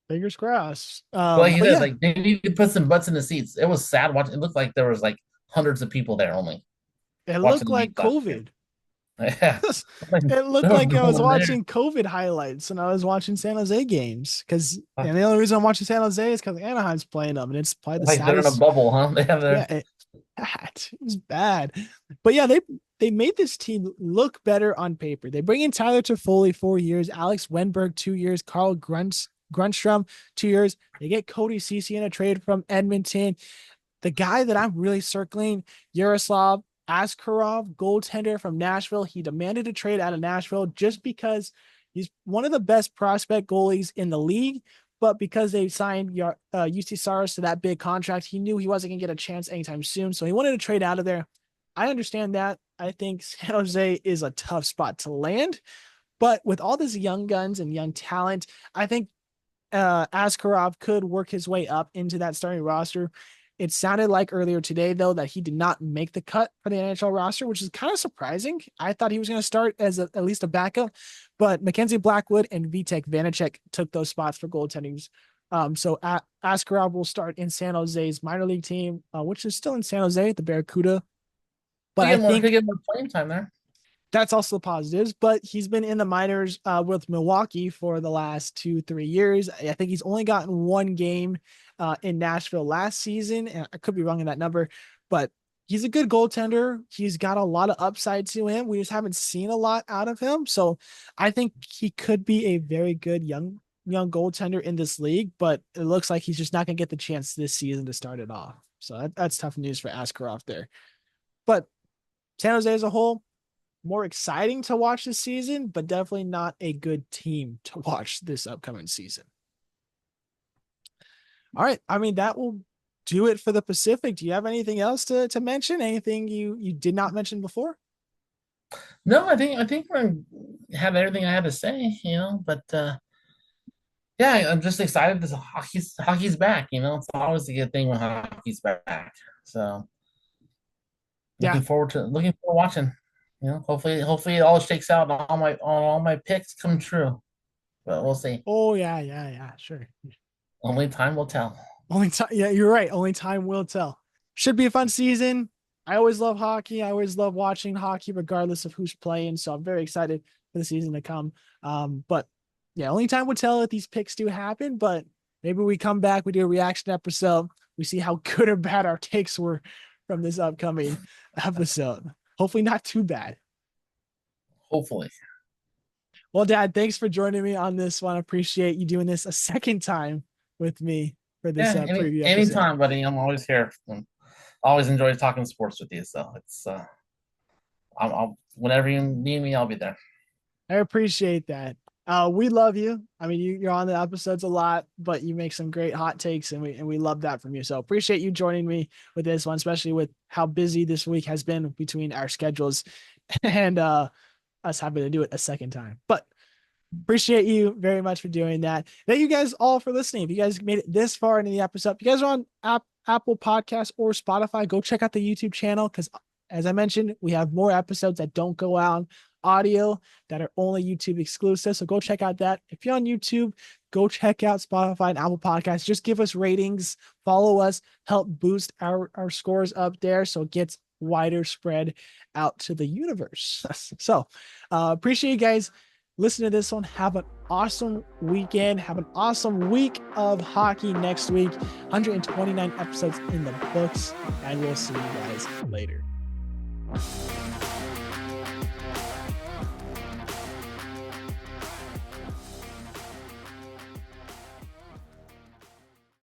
Fingers crossed. But like you But said, yeah, like they need to put some butts in the seats. It was sad watching. It looked like there was like hundreds of people there only it looked watching the like games last year. COVID. Yeah, like, It there looked was like I no was one there. watching COVID highlights and I was watching San Jose games and the only reason I'm watching San Jose is because Anaheim's playing them, and it's probably the Like they're in a saddest. bubble, huh? They have Yeah, their it was bad. But yeah, they made this team look better on paper. They bring in Tyler Toffoli 4 years, Alex Wenberg 2 years, Carl Grundstrom 2 years. They get Cody Ceci in a trade from Edmonton. The guy that I'm really circling, Yaroslav Askarov, goaltender from Nashville. He demanded a trade out of Nashville just because he's one of the best prospect goalies in the league. But because they signed UC Saros to that big contract, he knew he wasn't going to get a chance anytime soon. So he wanted to trade out of there. I understand that. I think San Jose is a tough spot to land. But with all this young guns and young talent, I think Askarov could work his way up into that starting roster. It sounded like earlier today, though, that he did not make the cut for the NHL roster, which is kind of surprising. I thought he was going to start as at least a backup, but Mackenzie Blackwood and Vitek Vanacek took those spots for goaltendings. So Askarov will start in San Jose's minor league team, which is still in San Jose, the Barracuda. But I could think get more playing time there. that's also positives, but he's been in the minors with Milwaukee for the last 2-3 years. I think he's only gotten one game in Nashville last season, and I could be wrong in that number, but he's a good goaltender. He's got a lot of upside to him. We just haven't seen a lot out of him, so I think he could be a very good young goaltender in this league. But it looks like he's just not going to get the chance this season to start it off. So that's tough news for Askarov there. But San Jose as a whole, more exciting to watch this season, but definitely not a good team to watch this upcoming season. All right. I mean, that will do it for the Pacific. Do you have anything else to mention? Anything you did not mention before? No, I think we're have everything I had to say, but yeah, I'm just excited that hockey's back, It's always a good thing when hockey's back. So Yeah. looking forward to watching. Hopefully it all shakes out and all my picks come true. But we'll see. Oh yeah. Sure. Only time will tell. Only time. Yeah, you're right. Only time will tell. Should be a fun season. I always love hockey. I always love watching hockey, regardless of who's playing. So I'm very excited for the season to come. But yeah, only time will tell if these picks do happen. But maybe we come back, we do a reaction episode, we see how good or bad our takes were from this upcoming episode. Hopefully, not too bad. Hopefully. Well, Dad, thanks for joining me on this one. I appreciate you doing this a second time with me for this Yeah, preview episode. anytime, buddy. I'm always here. Always enjoy talking sports with you. So it's I'll whenever you need me, I'll be there. I appreciate that. We love you. I mean, you're on the episodes a lot, but you make some great hot takes, and we love that from you. So appreciate you joining me with this one, especially with how busy this week has been between our schedules and us having to do it a second time. But appreciate you very much for doing that. Thank you guys all for listening. If you guys made it this far into the episode, if you guys are on Apple Podcasts or Spotify, go check out the YouTube channel because, as I mentioned, we have more episodes that don't go out audio that are only YouTube exclusive. So go check out that. If you're on YouTube, go check out Spotify and Apple Podcasts. Just give us ratings, follow us, help boost our scores up there so it gets wider spread out to the universe. So appreciate you guys listening to this one. Have an awesome weekend. Have an awesome week of hockey next week. 129 episodes in the books, and we'll see you guys later.